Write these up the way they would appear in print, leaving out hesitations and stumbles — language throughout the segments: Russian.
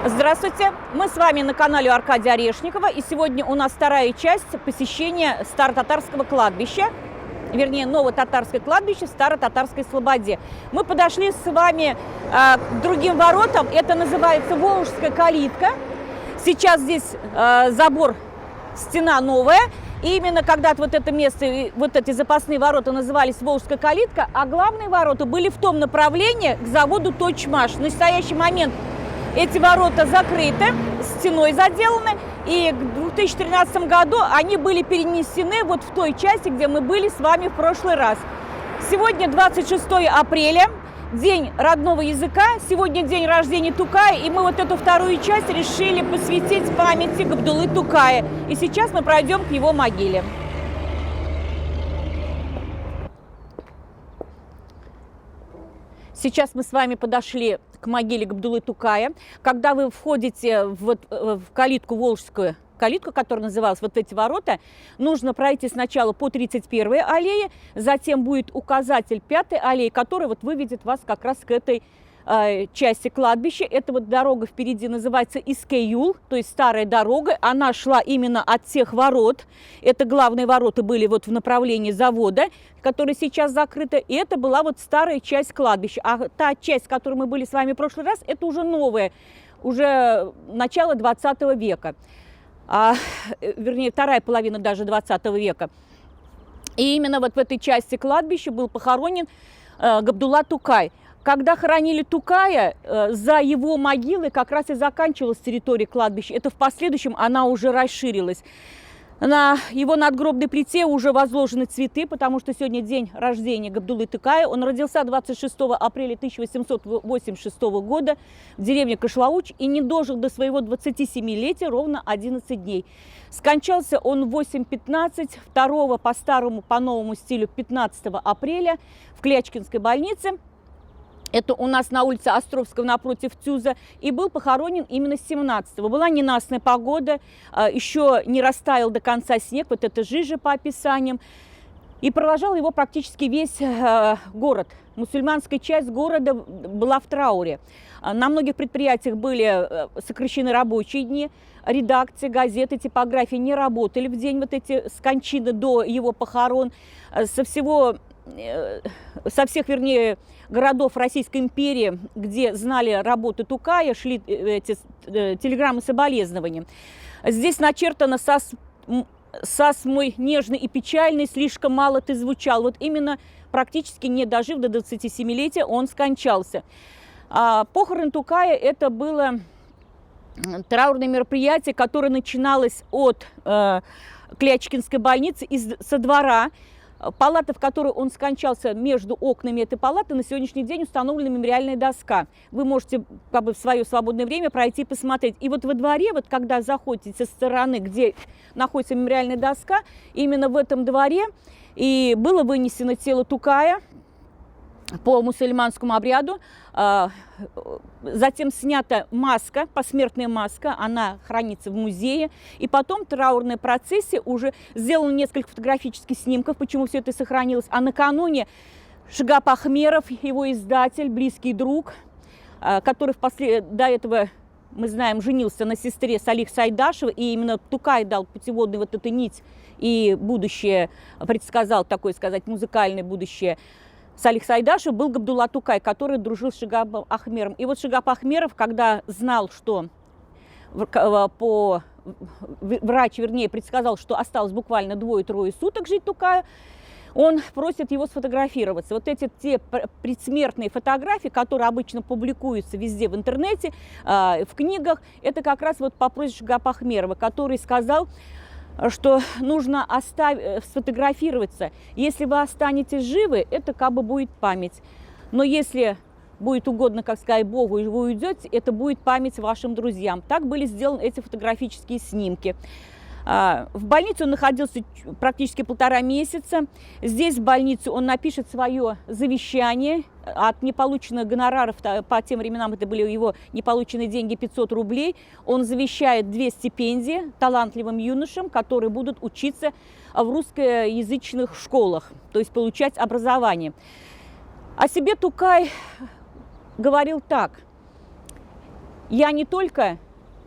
Здравствуйте! Мы с вами на канале Аркадия Орешникова, и сегодня у нас вторая часть посещения Старо-Татарского кладбища, вернее, Ново-Татарское кладбище в Старо-Татарской Слободе. Мы подошли с вами к другим воротам, это называется Волжская калитка. Сейчас здесь забор, стена новая, и именно когда-то вот это место, вот эти запасные ворота назывались Волжская калитка, а главные ворота были в том направлении к заводу Точмаш. В настоящий момент эти ворота закрыты, стеной заделаны, и в 2013 году они были перенесены вот в той части, где мы были с вами в прошлый раз. Сегодня 26 апреля, день родного языка, сегодня день рождения Тукая, и мы вот эту вторую часть решили посвятить памяти Габдуллы Тукая. И сейчас мы пройдем к его могиле. Сейчас мы с вами подошли к могиле Габдуллы Тукая. Когда вы входите в калитку Волжскую, калитку, которая называлась вот эти ворота, нужно пройти сначала по 31-й аллее, затем будет указатель 5-й аллеи, который вот выведет вас как раз к этой части кладбища. Эта вот дорога впереди называется Иске-Юл, то есть старая дорога. Она шла именно от тех ворот. Это главные ворота были вот в направлении завода, который сейчас закрыта. И это была вот старая часть кладбища. А та часть, в которой мы были с вами в прошлый раз, это уже новая, уже начало 20 века. Вернее, вторая половина даже 20 века. И именно вот в этой части кладбища был похоронен Габдулла Тукай. Когда хоронили Тукая, за его могилой как раз и заканчивалась территория кладбища. Это в последующем она уже расширилась. На его надгробной плите уже возложены цветы, потому что сегодня день рождения Габдуллы Тукая. Он родился 26 апреля 1886 года в деревне Кашлауч и не дожил до своего 27-летия ровно 11 дней. Скончался он в 8:15, 2 по старому, по новому стилю 15 апреля в Клячкинской больнице. Это у нас на улице Островского напротив ТЮЗа. И был похоронен именно 17-го. Была ненастная погода, еще не растаял до конца снег, вот это жижа по описаниям. И провожал его практически весь город. Мусульманская часть города была в трауре. На многих предприятиях были сокращены рабочие дни. Редакции, газеты, типографии не работали в день вот эти с кончины до его похорон. Со всех, вернее, городов Российской империи, где знали работу Тукая, шли эти телеграммы соболезнования. Здесь начертано «Сас мой нежный и печальный, слишком мало ты звучал». Вот именно практически не дожив до 27-летия, он скончался. Похорон Тукая – это было траурное мероприятие, которое начиналось от Клячкинской больницы, со двора. Палата, в которой он скончался, между окнами этой палаты на сегодняшний день установлена мемориальная доска. Вы можете как бы в свое свободное время пройти и посмотреть. И вот во дворе, вот когда заходите со стороны, где находится мемориальная доска, именно в этом дворе и было вынесено тело Тукая по мусульманскому обряду. Затем снята маска, посмертная маска, она хранится в музее. И потом траурная процессия, уже сделано несколько фотографических снимков, почему все это сохранилось. А накануне Шигап Ахмеров, его издатель, близкий друг, который до этого, мы знаем, женился на сестре Салих Сайдашева, и именно Тукай дал путеводную вот эту нить и будущее, предсказал, такое сказать, музыкальное будущее Салих Сайдашев, был Габдулла Тукай, который дружил с Шигапом Ахмером. И вот Шигап Ахмеров, когда знал, что врач, вернее, предсказал, что осталось буквально 2-3 суток жить Тукаю, он просит его сфотографироваться. Вот эти те предсмертные фотографии, которые обычно публикуются везде в интернете, в книгах, это как раз вот по просьбе Шигапа Ахмерова, который сказал, что нужно сфотографироваться. Если вы останетесь живы, это как бы будет память. Но если будет угодно, как сказать, Богу, и вы уйдете, это будет память вашим друзьям. Так были сделаны эти фотографические снимки. В больнице он находился практически 1,5 месяца. Здесь, в больнице, он напишет свое завещание. От неполученных гонораров, по тем временам это были его неполученные деньги, 500 рублей. Он завещает 2 стипендии талантливым юношам, которые будут учиться в русскоязычных школах, то есть получать образование. О себе Тукай говорил так: я не только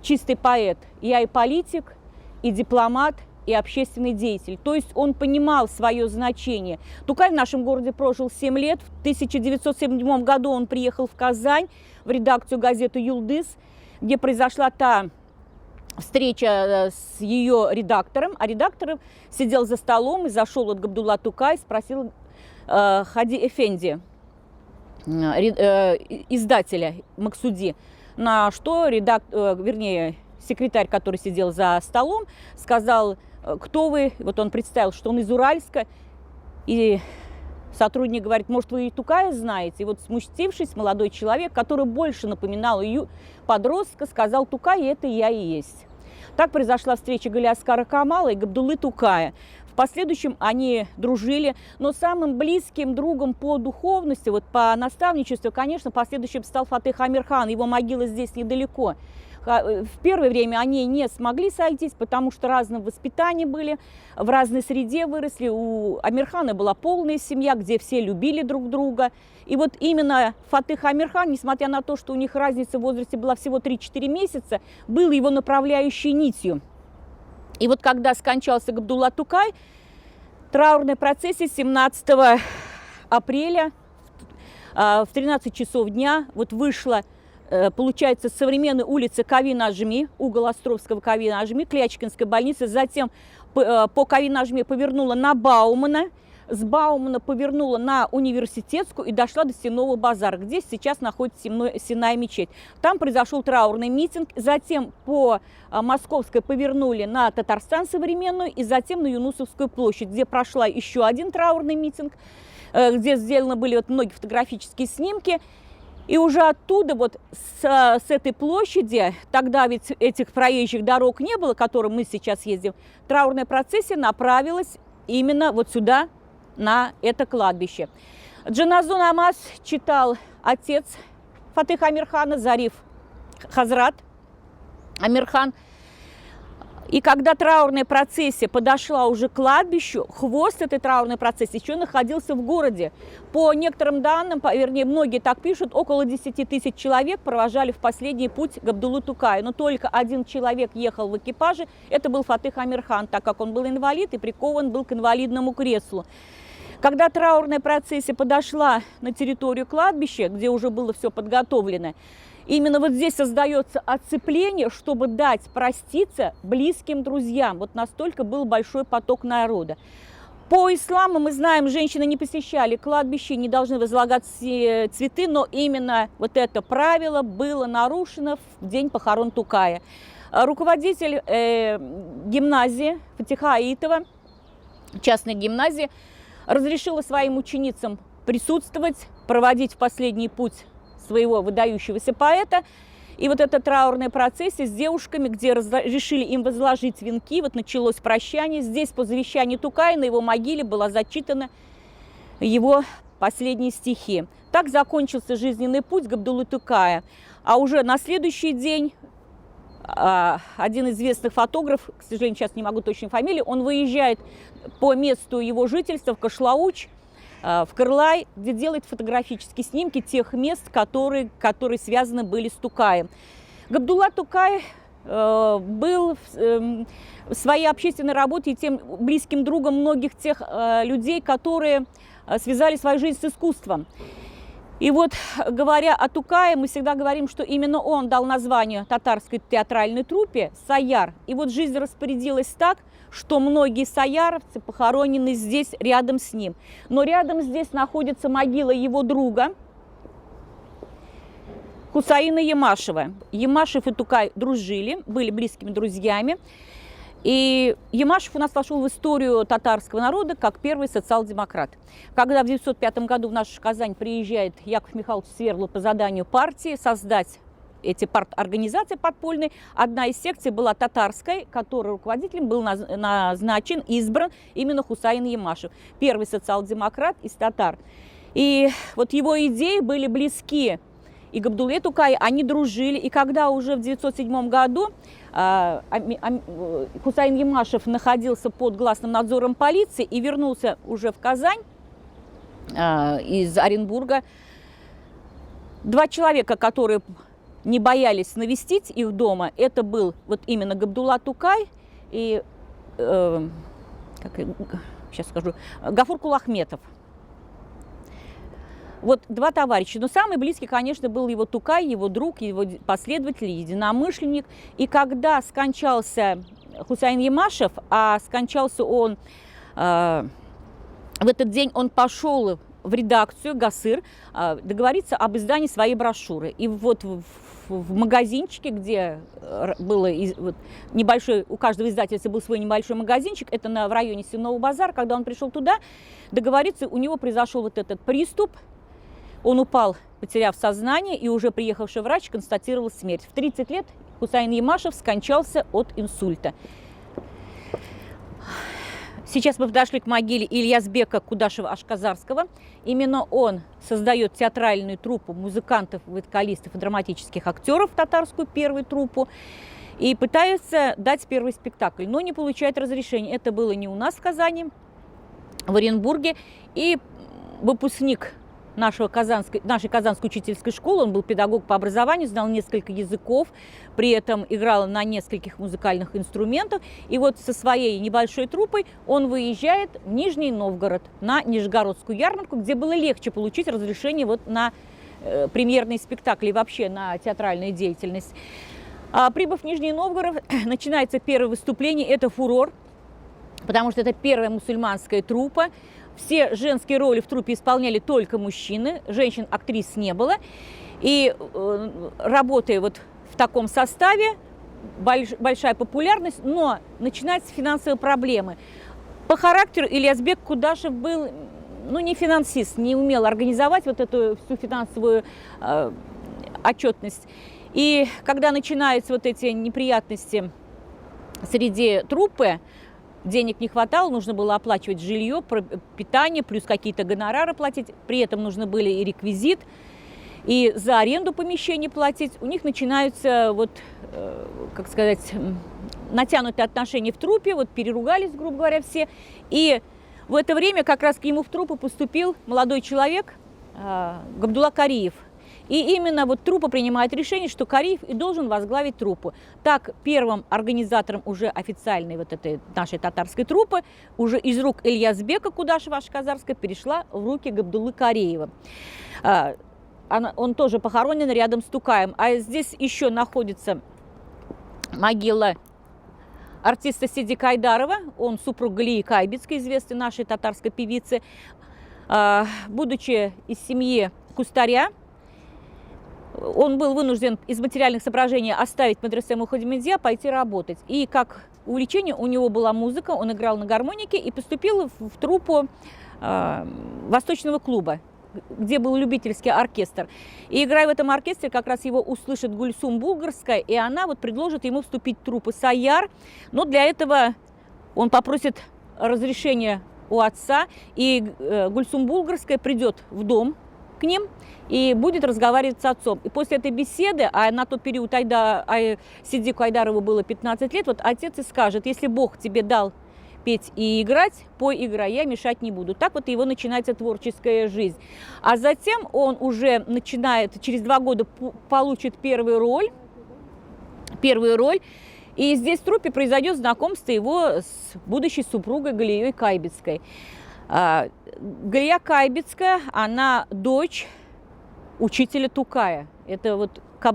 чистый поэт, я и политик, и дипломат, и общественный деятель. То есть он понимал свое значение. Тукай в нашем городе прожил 7 лет. В 1907 году он приехал в Казань, в редакцию газеты «Юлдыз», где произошла та встреча с ее редактором. А редактор сидел за столом и зашел от Габдулла Тукай, спросил Хади Эфенди, издателя Максуди, на что секретарь, который сидел за столом, сказал: кто вы? Вот он представил, что он из Уральска. И сотрудник говорит: может, вы и Тукая знаете? И вот, смутившись, молодой человек, который больше напоминал подростка, сказал: Тукай, это я и есть. Так произошла встреча Галиаскара Камала и Габдуллы Тукая. В последующем они дружили, но самым близким другом по духовности, вот по наставничеству, конечно, в последующем стал Фатых Амирхан. Его могила здесь недалеко. В первое время они не смогли сойтись, потому что разные воспитания были, в разной среде выросли. У Амирхана была полная семья, где все любили друг друга. И вот именно Фатых Амирхан, несмотря на то, что у них разница в возрасте была всего 3-4 месяца, был его направляющей нитью. И вот когда скончался Габдулла Тукай, траурной процессии 17 апреля в 13 часов дня вот вышла, получается, с современной улицы Кави-Нажми, угол Островского Кави-Нажми, Клячкинской больницы, затем по Кави-Нажми повернула на Баумана, с Баумана повернула на Университетскую и дошла до Сенного базара, где сейчас находится Сенная мечеть. Там произошел траурный митинг, затем по Московской повернули на Татарстан современную и затем на Юнусовскую площадь, где прошла еще один траурный митинг, где сделаны были вот многие фотографические снимки. И уже оттуда, вот с этой площади, тогда ведь этих проезжих дорог не было, которым мы сейчас ездим, траурная процессия направилась именно вот сюда, на это кладбище. Джаназу намаз читал отец Фатыха Амирхана, Зариф Хазрат Амирхан. И когда траурная процессия подошла уже к кладбищу, хвост этой траурной процессии еще находился в городе. По некоторым данным, вернее, многие так пишут, около 10 тысяч человек провожали в последний путь Габдуллу Тукая. Но только один человек ехал в экипаже, это был Фатых Амирхан, так как он был инвалид и прикован был к инвалидному креслу. Когда траурная процессия подошла на территорию кладбища, где уже было все подготовлено, именно вот здесь создается оцепление, чтобы дать проститься близким друзьям. Вот настолько был большой поток народа. По исламу мы знаем, женщины не посещали кладбище, не должны возлагать цветы, но именно вот это правило было нарушено в день похорон Тукая. Руководитель гимназии Фатиха Аитова, частной гимназии, разрешила своим ученицам присутствовать, проводить в последний путь своего выдающегося поэта. И вот эта траурная процессия с девушками, где решили им возложить венки, вот началось прощание. Здесь по завещанию Тукая на его могиле была зачитана его последние стихи. Так закончился жизненный путь Габдуллы Тукая. А уже на следующий день один известный фотограф, к сожалению, сейчас не могу точной фамилии, он выезжает по месту его жительства в Кашлауч, в Кырлай, где делает фотографические снимки тех мест, которые связаны были с Тукаем. Габдулла Тукай был в своей общественной работе и тем близким другом многих тех людей, которые связали свою жизнь с искусством. И вот, говоря о Тукае, мы всегда говорим, что именно он дал название татарской театральной труппе «Саяр». И вот жизнь распорядилась так, что многие саяровцы похоронены здесь, рядом с ним. Но рядом здесь находится могила его друга Хусаина Ямашева. Ямашев и Тукай дружили, были близкими друзьями. И Ямашев у нас вошел в историю татарского народа как первый социал-демократ. Когда в 1905 году в нашу Казань приезжает Яков Михайлович Сверло по заданию партии создать эти парторганизации подпольные, одна из секций была татарской, которой руководителем был назначен, избран именно Хусаин Ямашев, первый социал-демократ из татар. И вот его идеи были близки и Габдулле Тукай, они дружили. И когда уже в 1907 году Хусаин Ямашев находился под гласным надзором полиции и вернулся уже в Казань из Оренбурга, два человека, которые не боялись навестить их дома, это был вот именно Габдулла Тукай и, сейчас скажу, Гафур Кулахметов. Вот два товарища. Но самый близкий, конечно, был его Тукай, его друг, его последователь, единомышленник. И когда скончался Хусайн Ямашев, а скончался он в этот день, он пошел в редакцию ГАСЫР договориться об издании своей брошюры. И вот в магазинчике, где было вот небольшой, у каждого издательства был свой небольшой магазинчик, это в районе Сенного базара, когда он пришел туда договориться, у него произошел вот этот приступ. Он упал, потеряв сознание, и уже приехавший врач констатировал смерть. В 30 лет Хусайн Ямашев скончался от инсульта. Сейчас мы подошли к могиле Ильязбека Кудашева-Ашказарского. Именно он создает театральную труппу музыкантов, вокалистов и драматических актеров, татарскую первую труппу, и пытается дать первый спектакль, но не получает разрешения. Это было не у нас в Казани, в Оренбурге. И выпускник нашей Казанской учительской школы, он был педагог по образованию, знал несколько языков, при этом играл на нескольких музыкальных инструментах. И вот со своей небольшой труппой он выезжает в Нижний Новгород на Нижегородскую ярмарку, где было легче получить разрешение вот на премьерные спектакли и вообще на театральную деятельность. Прибыв в Нижний Новгород, начинается первое выступление, это фурор, потому что это первая мусульманская труппа. Все женские роли в труппе исполняли только мужчины, женщин-актрис не было. И работая вот в таком составе, большая популярность, но начинаются финансовые проблемы. По характеру Ильязбек Кудашев был, не финансист, не умел организовать вот эту всю финансовую отчетность. И когда начинаются вот эти неприятности среди труппы, денег не хватало, нужно было оплачивать жилье, питание, плюс какие-то гонорары платить. При этом нужны были и реквизит, и за аренду помещений платить. У них начинаются, натянутые отношения в труппе, переругались, грубо говоря, все. И в это время как раз к нему в труппу поступил молодой человек Габдулла Кариев. И именно труппа принимает решение, что Кариев и должен возглавить труппу. Так, первым организатором уже официальной этой нашей татарской труппы уже из рук Ильязбека Кудашева-Ашказарского перешла в руки Габдуллы Кариева. Он тоже похоронен рядом с Тукаем. А здесь еще находится могила артиста Сиди Кайдарова. Он супруг Галии Кайбицкой, известной нашей татарской певицы. Будучи из семьи кустаря, он был вынужден из материальных соображений оставить медресе Мухаммедия, пойти работать. И как увлечение у него была музыка, он играл на гармонике и поступил в труппу Восточного клуба, где был любительский оркестр. И играя в этом оркестре, как раз его услышит Гульсум Булгарская, и она предложит ему вступить в труппу Саяр. Но для этого он попросит разрешения у отца, и Гульсум Булгарская придет в дом к ним и будет разговаривать с отцом. И после этой беседы, а на тот период Сидику Айдарову было 15 лет, отец и скажет: если Бог тебе дал петь и играть, пой, играй, я мешать не буду. Так его начинается творческая жизнь. А затем он уже начинает, через 2 года получит первую роль. И здесь в труппе произойдет знакомство его с будущей супругой Галией Кайбицкой. Галия Кайбицкая, она дочь учителя Тукая. Это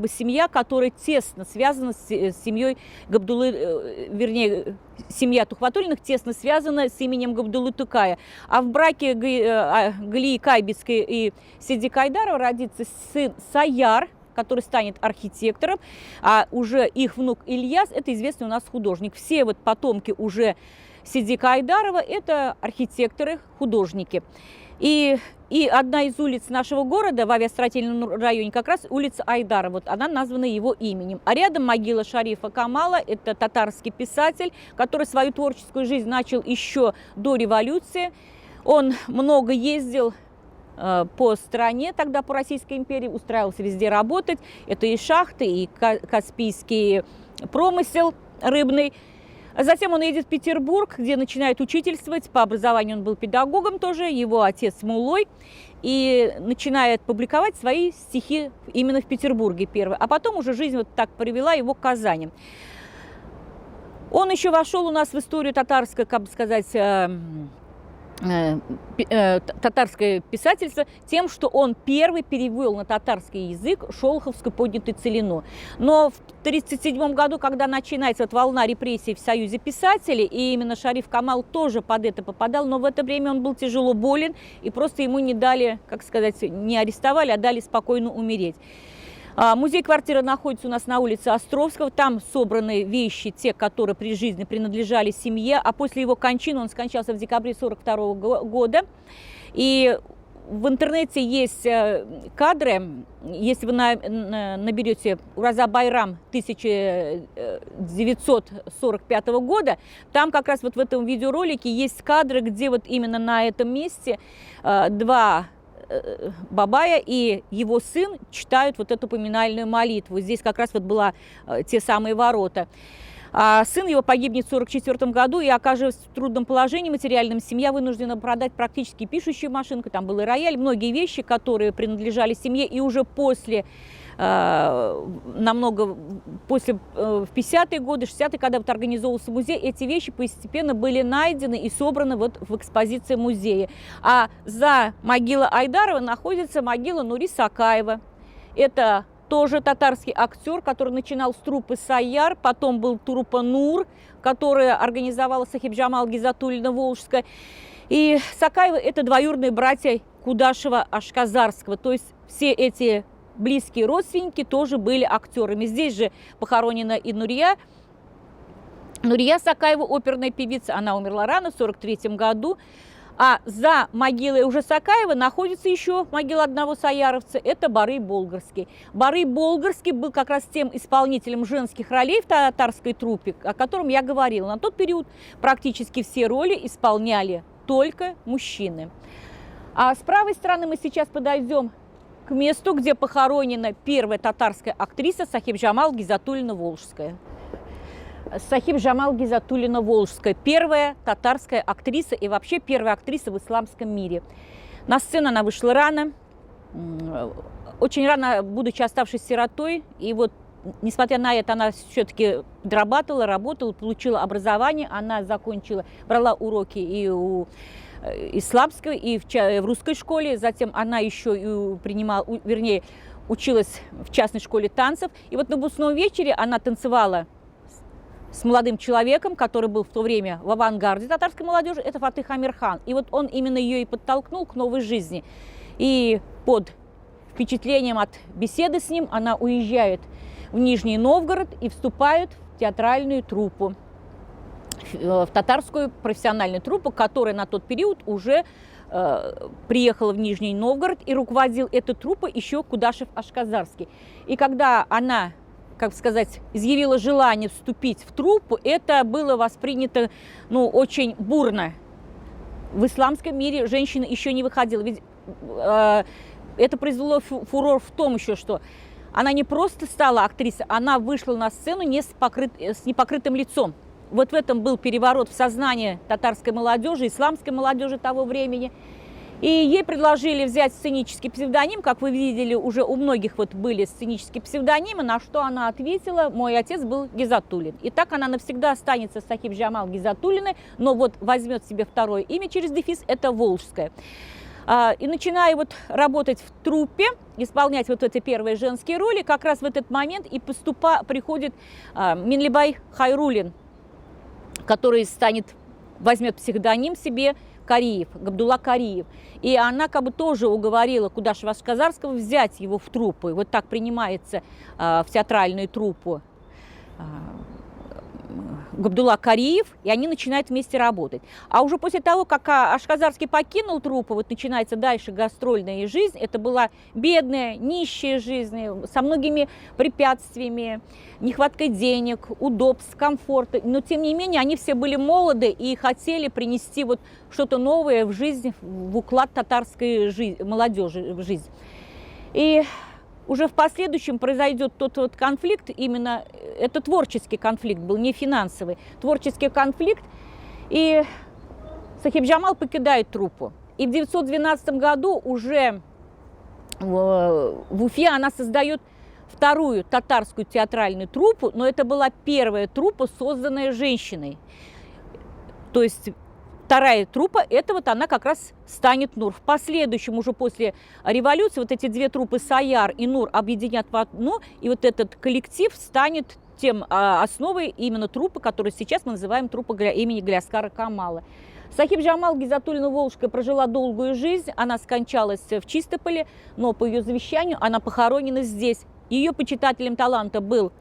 семья, которая тесно связана с семьей Габдуллы, семья Тухватуллиных тесно связана с именем Габдуллы Тукая. А в браке Галии Кайбицкой и Сиди Кайдарова родится сын Саяр, который станет архитектором, а уже их внук Ильяс – это известный у нас художник. Все потомки уже Сиди Кайдарова – это архитекторы, художники. И одна из улиц нашего города в авиастроительном районе, как раз улица Айдара, она названа его именем. А рядом могила Шарифа Камала, это татарский писатель, который свою творческую жизнь начал еще до революции. Он много ездил по стране, тогда по Российской империи, устраивался везде работать. Это и шахты, и Каспийский промысел рыбный. Затем он едет в Петербург, где начинает учительствовать. По образованию он был педагогом тоже, его отец Муллой. И начинает публиковать свои стихи именно в Петербурге первые. А потом уже жизнь вот так привела его к Казани. Он еще вошел у нас в историю татарской, как бы сказать, татарское писательство тем, что он первый перевел на татарский язык шолоховскую поднятую целину. Но в 1937 году, когда начинается вот волна репрессий в Союзе писателей, и именно Шариф Камал тоже под это попадал, но в это время он был тяжело болен, и просто ему не дали, как сказать, не арестовали, а дали спокойно умереть. Музей-квартира находится у нас на улице Островского. Там собраны вещи, те, которые при жизни принадлежали семье. А после его кончины, он скончался в декабре 1942 года. И в интернете есть кадры, если вы наберете Ураза Байрам 1945 года, там как раз вот в этом видеоролике есть кадры, где вот именно на этом месте два Бабая и его сын читают вот эту поминальную молитву. Здесь как раз вот была те самые ворота. Сын его погибнет в 1944 году, и, окаживаясь в трудном положении материальном, семья вынуждена продать практически пишущую машинку, там был и рояль, многие вещи, которые принадлежали семье, и уже после, намного после, в 50-е годы, 60-е, когда вот организовывался музей, эти вещи постепенно были найдены и собраны вот в экспозиции музея. А за могилой Айдарова находится могила Нури Сакаева. Это тоже татарский актер, который начинал с труппы «Сайяр», потом был труппа «Нур», которая организовала Сахибжамал Гизатуллина Волжская. И Сакаевы – это двоюродные братья Кудашева-Ашказарского. То есть все эти близкие родственники тоже были актерами. Здесь же похоронена и Нурия. Нурия Сакаева, оперная певица, она умерла рано, в 1943 году. А за могилой уже Сакаева находится еще могила одного саяровца, это Барый Болгарский. Барый Болгарский был как раз тем исполнителем женских ролей в татарской труппе, о котором я говорила. На тот период практически все роли исполняли только мужчины. А с правой стороны мы сейчас подойдем к месту, где похоронена первая татарская актриса Сахибжамал Гизатуллина Волжская. Сахибжамал Гизатуллина Волжская, первая татарская актриса и вообще первая актриса в исламском мире. На сцену она вышла рано, очень рано, будучи оставшись сиротой, и вот, несмотря на это, она все-таки дорабатывала, работала, получила образование, она закончила, брала уроки и у исламской, и в русской школе, затем она еще и принимала, вернее, училась в частной школе танцев, и вот на выпускном вечере она танцевала с молодым человеком, который был в то время в авангарде татарской молодежи, это Фатых Амирхан. И вот он именно ее и подтолкнул к новой жизни. И под впечатлением от беседы с ним она уезжает в Нижний Новгород и вступает в театральную труппу, в татарскую профессиональную труппу, которая на тот период уже приехала в Нижний Новгород, и руководил этой труппой еще Кудашев-Ашказарский. И когда она, как сказать, изъявила желание вступить в труппу, это было воспринято, ну, очень бурно. В исламском мире женщина еще не выходила. Ведь это произвело фурор в том еще, что она не просто стала актрисой, она вышла на сцену с непокрытым лицом. Вот в этом был переворот в сознании татарской молодежи, исламской молодежи того времени. И ей предложили взять сценический псевдоним, как вы видели, уже у многих вот были сценические псевдонимы, на что она ответила: мой отец был Гизатуллин. И так она навсегда останется Сахибжамал Гизатуллиной, но вот возьмет себе второе имя через дефис, это Волжская. И начиная вот работать в труппе, исполнять вот эти первые женские роли, как раз в этот момент и приходит Минлибай Хайруллин, который возьмет псевдоним себе Кариев, Габдулла Кариев. И она как бы тоже уговорила Кудашева-Ашказарского взять его в труппу. И вот так принимается в театральную труппу Габдулла Кариев, и они начинают вместе работать. А уже после того, как Ашказарский покинул труппу, вот начинается дальше гастрольная жизнь. Это была бедная, нищая жизнь, со многими препятствиями, нехваткой денег, удобств, комфорта. Но, тем не менее, они все были молоды и хотели принести вот что-то новое в жизнь, в уклад татарской молодежи в жизнь. И уже в последующем произойдет тот вот конфликт, именно это творческий конфликт был, не финансовый, творческий конфликт, и Сахиб Джамал покидает труппу. И в 1912 году уже в Уфе она создает вторую татарскую театральную труппу, но это была первая труппа, созданная женщиной. То есть вторая труппа, это вот она как раз станет НУР. В последующем, уже после революции, вот эти две труппы Саяр и НУР объединят в одну, и вот этот коллектив станет тем основой именно труппы, которую сейчас мы называем труппа имени Галяскара Камала. Сахиб Джамал Гизатуллина Волжская прожила долгую жизнь, она скончалась в Чистополе, но по ее завещанию она похоронена здесь. Ее почитателем таланта был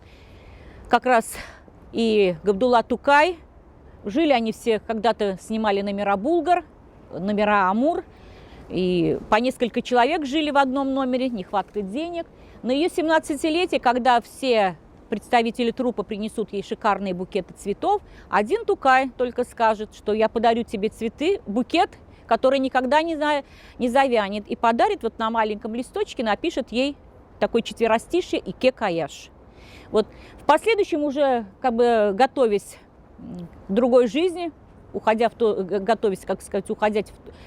как раз и Габдулла Тукай. Жили они все, когда-то снимали номера «Булгар», номера «Амур». И по несколько человек жили в одном номере, нехватка денег. На ее 17-летие, когда все представители труппы принесут ей шикарные букеты цветов, один Тукай только скажет, что я подарю тебе цветы, букет, который никогда не завянет. И подарит вот на маленьком листочке, напишет ей такой четверостишие «Ике Каяш». Вот в последующем уже, как бы готовясь к другой жизни, готовясь, как сказать, уходя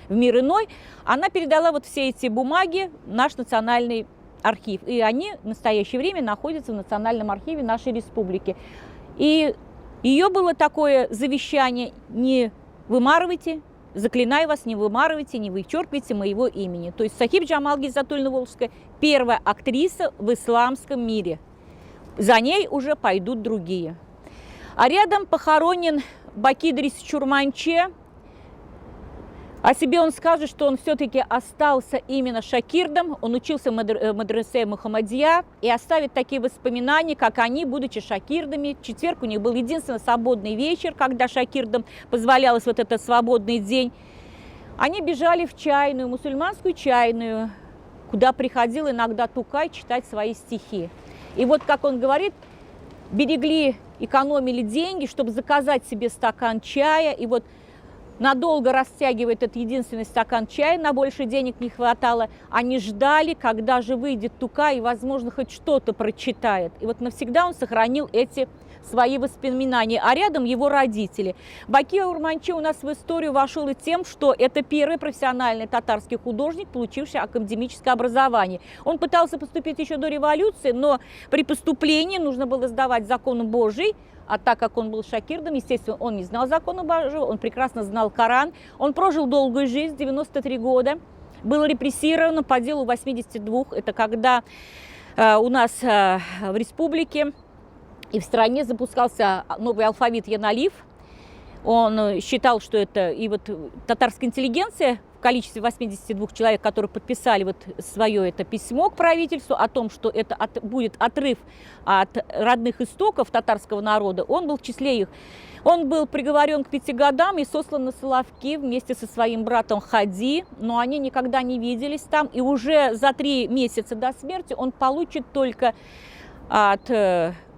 в мир иной, она передала вот все эти бумаги в наш национальный архив. И они в настоящее время находятся в Национальном архиве нашей республики. И ее было такое завещание: не вымарывайте, заклинаю вас, не вымарывайте, не вычеркивайте моего имени. То есть Сахиб Джамал Гизатуллина Волжская первая актриса в исламском мире. За ней уже пойдут другие. А рядом похоронен Баки Идрис Чурманче. О себе он скажет, что он все-таки остался именно шакирдом, он учился в мадресе Мухаммадия и оставит такие воспоминания, как они, будучи шакирдами. В четверг у них был единственный свободный вечер, когда шакирдам позволялось вот этот свободный день. Они бежали в чайную, мусульманскую чайную, куда приходил иногда Тукай читать свои стихи. И вот, как он говорит, берегли, экономили деньги, чтобы заказать себе стакан чая, и вот надолго растягивает этот единственный стакан чая, на больше денег не хватало. Они ждали, когда же выйдет Тукай и, возможно, хоть что-то прочитает. И вот навсегда он сохранил эти свои воспоминания. А рядом его родители. Баки Урманче у нас в историю вошел и тем, что это первый профессиональный татарский художник, получивший академическое образование. Он пытался поступить еще до революции, но при поступлении нужно было сдавать закон Божий. А так как он был шакирдом, естественно, он не знал закона Божьего, он прекрасно знал Коран. Он прожил долгую жизнь, 93 года, был репрессирован по делу 82. Это когда у нас в республике и в стране запускался новый алфавит Яналиф. Он считал, что это и вот татарская интеллигенция в количестве 82 человек, которые подписали вот свое это письмо к правительству о том, что это будет отрыв от родных истоков татарского народа, он был в числе их. Он был приговорен к 5 годам и сослан на Соловки вместе со своим братом Хади, но они никогда не виделись там, и уже за 3 месяца до смерти он получит только от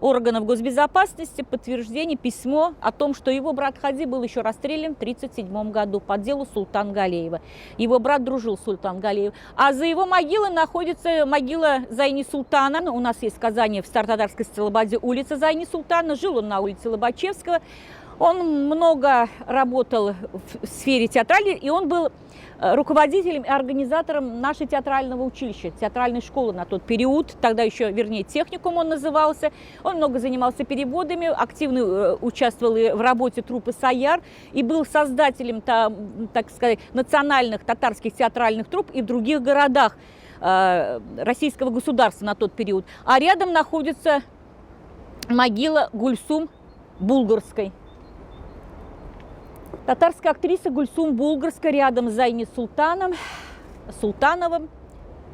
органов госбезопасности подтверждение, письмо о том, что его брат Хади был еще расстрелян в 1937 году по делу Султан Галеева. Его брат дружил с Султан Галеевым. А за его могилой находится могила Зайни Султана. У нас есть сказание в Старотатарской Слободе улица Зайни Султана. Жил он на улице Лобачевского. Он много работал в сфере театральной, и он был руководителем и организатором нашего театрального училища, театральной школы на тот период, тогда еще, вернее, техникум он назывался. Он много занимался переводами, активно участвовал в работе труппы «Саяр» и был создателем, так сказать, национальных татарских театральных трупп и в других городах российского государства на тот период. А рядом находится могила Гульсум Булгарской. Татарская актриса Гульсум Булгарская рядом с Зайни Султановым.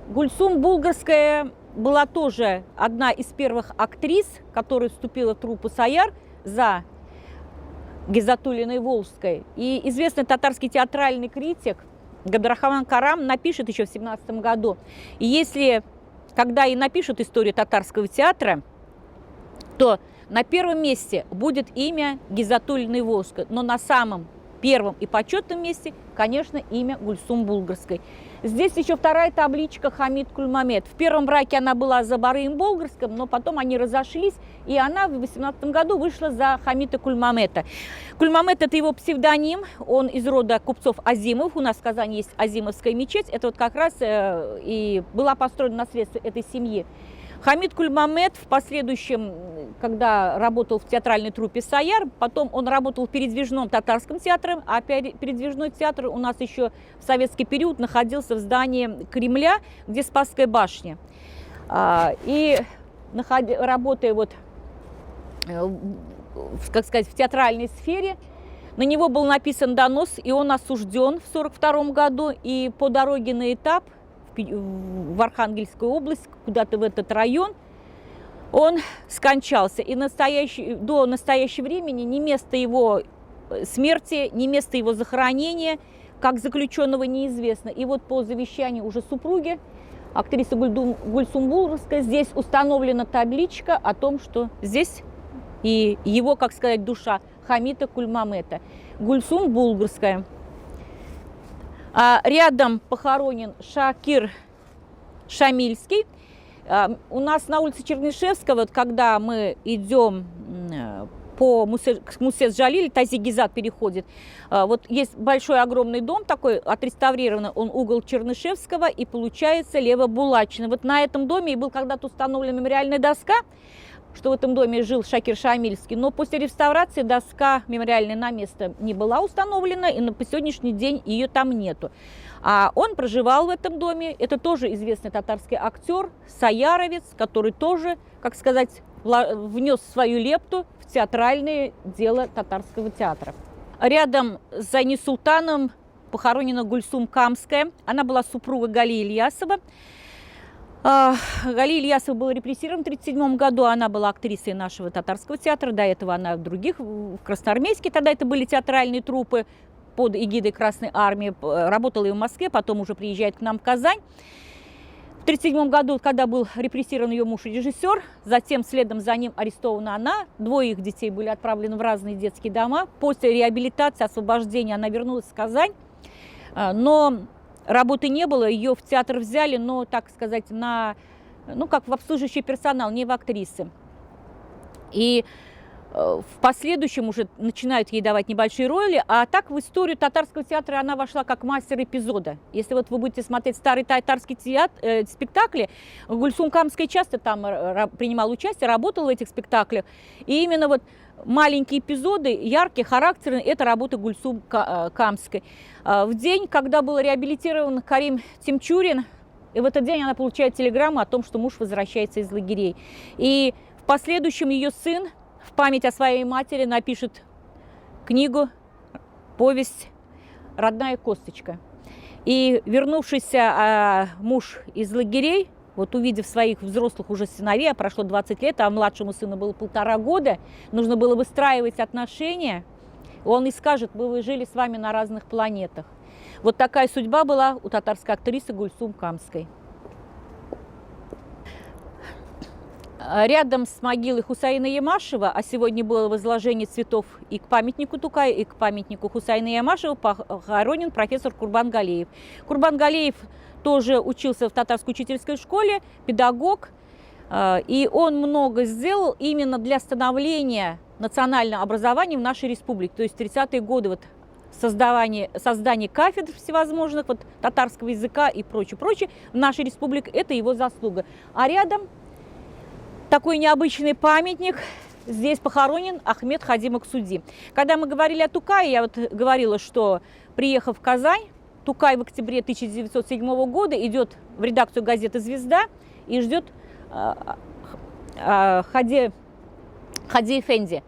Гульсум Булгарская была тоже одна из первых актрис, которая вступила в труппу «Саяр» за Гизатуллиной Волжской. И известный татарский театральный критик Габдрахман Карам напишет еще в 1917 году. И если, когда и напишут историю татарского театра, то на первом месте будет имя Гизатуллиной Волжской, но на самом первом и почетном месте, конечно, имя Гульсум Булгарской. Здесь еще вторая табличка Хамид Кульмамет. В первом браке она была за Барыем Болгарским, но потом они разошлись, и она в 18 году вышла за Хамита Кульмамета. Кульмамет – это его псевдоним, он из рода купцов Азимов. У нас в Казани есть Азимовская мечеть, это вот как раз и была построена на средства этой семьи. Хамид Кульмамет в последующем, когда работал в театральной труппе «Саяр», потом он работал в передвижном татарском театре, а передвижной театр у нас еще в советский период находился в здании Кремля, где Спасская башня. И работая вот, как сказать, в театральной сфере, на него был написан донос, и он осужден в 1942 году, и по дороге на этап в Архангельскую область, куда-то в этот район, он скончался. И до настоящего времени ни место его смерти, ни место его захоронения, как заключенного, неизвестно. И вот по завещанию уже супруги, актрисы Гульсум Булгарская, здесь установлена табличка о том, что здесь и его, как сказать, душа Хамита Кульмамета. Гульсум Булгарская. А рядом похоронен Шакир Шамильский. У нас на улице Чернышевского, вот когда мы идем по Мусес Джалиль, Тази Гизат переходит, вот есть большой огромный дом такой, отреставрированный, он угол Чернышевского, и получается Лево-Булачина. Вот на этом доме и был когда-то установлена мемориальная доска, что в этом доме жил Шакир Шамильский, но после реставрации доска мемориальная на место не была установлена, и по сегодняшний день ее там нету. А он проживал в этом доме, это тоже известный татарский актер, саяровец, который тоже, как сказать, внес свою лепту в театральное дело татарского театра. Рядом с Зайни Султаном похоронена Гульсум Камская, она была супруга Гали Ильясова. Гали Ильясова была репрессирована в 1937 году, она была актрисой нашего татарского театра, до этого она в других, в Красноармейске, тогда это были театральные труппы под эгидой Красной Армии, работала и в Москве, потом уже приезжает к нам в Казань. В 1937 году, когда был репрессирован ее муж и режиссер, затем следом за ним арестована она, двое их детей были отправлены в разные детские дома. После реабилитации, освобождения она вернулась в Казань, но работы не было, ее в театр взяли, но, так сказать, как в обслуживающий персонал, не в актрисы. И в последующем уже начинают ей давать небольшие роли, а так в историю татарского театра она вошла как мастер эпизода. Если вот вы будете смотреть старые татарские спектакли, Гульсум Камская часто там принимала участие, работала в этих спектаклях, и именно вот маленькие эпизоды, яркие, характерные, это работа Гульсум Камской. В день, когда был реабилитирован Карим Тимчурин, и в этот день она получает телеграмму о том, что муж возвращается из лагерей. И в последующем ее сын в память о своей матери напишет книгу, повесть «Родная косточка». И вернувшийся муж из лагерей, вот увидев своих взрослых уже сыновей, прошло 20 лет, а младшему сыну было 1,5 года, нужно было выстраивать отношения, он и скажет: мы жили с вами на разных планетах. Вот такая судьба была у татарской актрисы Гульсум Камской. Рядом с могилой Хусайна Ямашева, а сегодня было возложение цветов и к памятнику Тукая, и к памятнику Хусайна Ямашева, похоронен профессор Курбан Галеев. Курбан Галеев тоже учился в татарской учительской школе, педагог, и он много сделал именно для становления национального образования в нашей республике. То есть 30-е годы вот создание кафедр всевозможных, вот, татарского языка и прочее в нашей республике, это его заслуга. А рядом такой необычный памятник. Здесь похоронен Ахмед Хади Максуди. Когда мы говорили о Тукае, я вот говорила, что, приехав в Казань, Тукай в октябре 1907 года идет в редакцию газеты «Звезда» и ждет Хади Эфенди.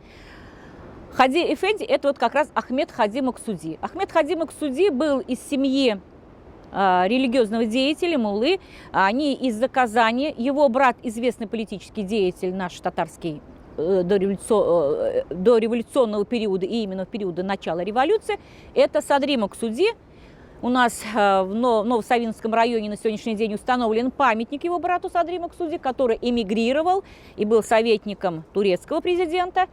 Хади Эфенди – это вот как раз Ахмед Хади Максуди. Ахмед Хади Максуди был из семьи религиозного деятеля, муллы, они из-за Казани. Его брат – известный политический деятель наш татарский до революционного периода и именно в периоды начала революции. Это Садри Максуди. У нас в Новосавинском районе на сегодняшний день установлен памятник его брату Садри Максуди, который эмигрировал и был советником турецкого президента.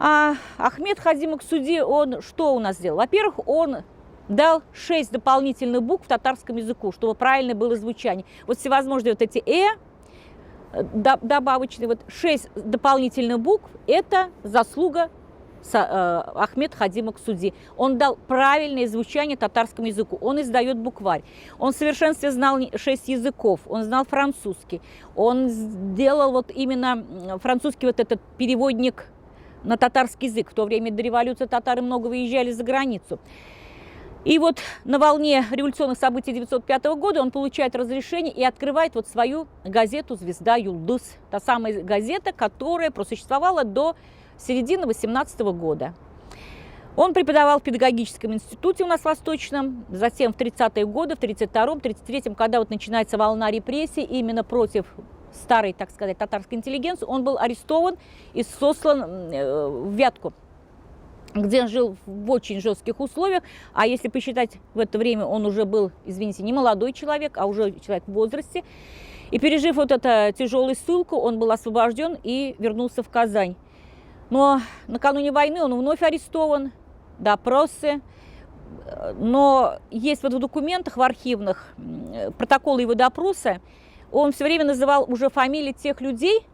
А Ахмед Хади Максуди, он что у нас сделал? Во-первых, он дал 6 дополнительных букв в татарском языку, чтобы правильно было звучание. Вот всевозможные вот эти добавочные, вот 6 дополнительных букв, это заслуга Ахмед Хади Максуди. Он дал правильное звучание татарскому языку. Он издает букварь. Он в совершенстве знал 6 языков. Он знал французский. Он сделал вот именно французский вот этот переводник на татарский язык. В то время до революции татары много выезжали за границу. И вот на волне революционных событий 1905 года он получает разрешение и открывает вот свою газету «Звезда Юлдыз». Та самая газета, которая просуществовала до середины 18 года. Он преподавал в педагогическом институте у нас восточном, затем в 30-е годы, в 32-м, 33-м, когда вот начинается волна репрессий именно против старой, так сказать, татарской интеллигенции, он был арестован и сослан в Вятку, где он жил в очень жестких условиях. А если посчитать, в это время он уже был, извините, не молодой человек, а уже человек в возрасте. И пережив вот эту тяжелую ссылку, он был освобожден и вернулся в Казань. Но накануне войны он вновь арестован, допросы. Но есть вот в документах, в архивных, протоколы его допроса, он все время называл уже фамилии тех людей,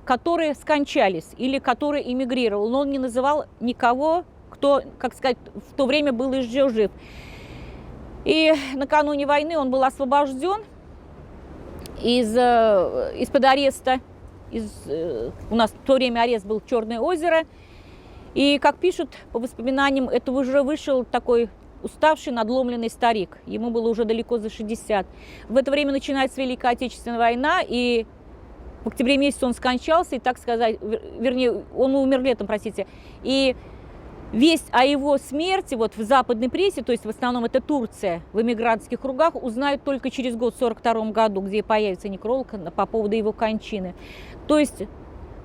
которые скончались или которые эмигрировали. Но он не называл никого, кто, как сказать, в то время был еще жив. И накануне войны он был освобожден из-под ареста. У нас в то время арест был Черное озеро. И, как пишут по воспоминаниям, это уже вышел такой уставший, надломленный старик. Ему было уже далеко за 60. В это время начинается Великая Отечественная война, и в октябре месяце он скончался, и, так сказать, вернее, он умер летом, простите. И весть о его смерти вот в западной прессе, то есть в основном это Турция, в эмигрантских кругах, узнают только через год, в 1942 году, где появится некролог по поводу его кончины. То есть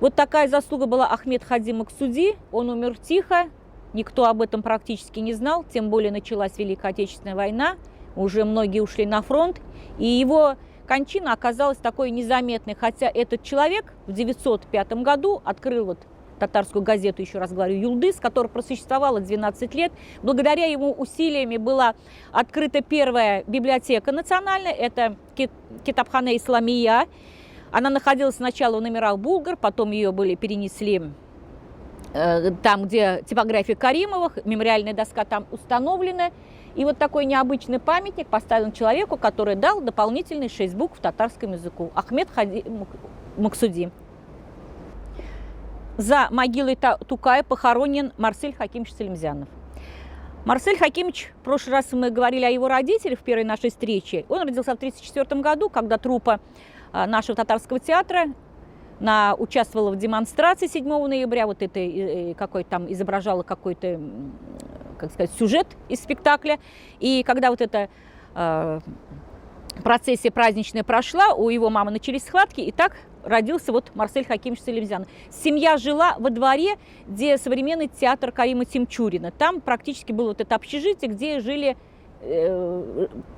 вот такая заслуга была Ахмед Хади Максуди. Он умер тихо, никто об этом практически не знал, тем более началась Великая Отечественная война, уже многие ушли на фронт, и его кончина оказалась такой незаметной, хотя этот человек в 1905 году открыл вот татарскую газету, еще раз говорю, «Юлдыз», которая просуществовала 12 лет. Благодаря ему усилиями была открыта первая библиотека национальная, это Китабхана Исламия. Она находилась сначала в номерах Булгар, потом ее перенесли там, где типография Каримовых, мемориальная доска там установлена. И вот такой необычный памятник поставлен человеку, который дал дополнительные 6 букв в татарском языку. Ахмед Хади Максуди. За могилой Тукая похоронен Марсель Хакимович Салимзянов. Марсель Хакимович, в прошлый раз мы говорили о его родителях в первой нашей встрече. Он родился в 1934 году, когда труппа нашего татарского театра участвовала в демонстрации 7 ноября. Вот это какой-то там изображала какой-то, как сказать, сюжет из спектакля. И когда вот эта процессия праздничная прошла, у его мамы начались схватки, и так родился вот Марсель Хакимович Салимзянов. Семья жила во дворе, где современный театр Карима Тимчурина. Там практически было вот это общежитие, где жили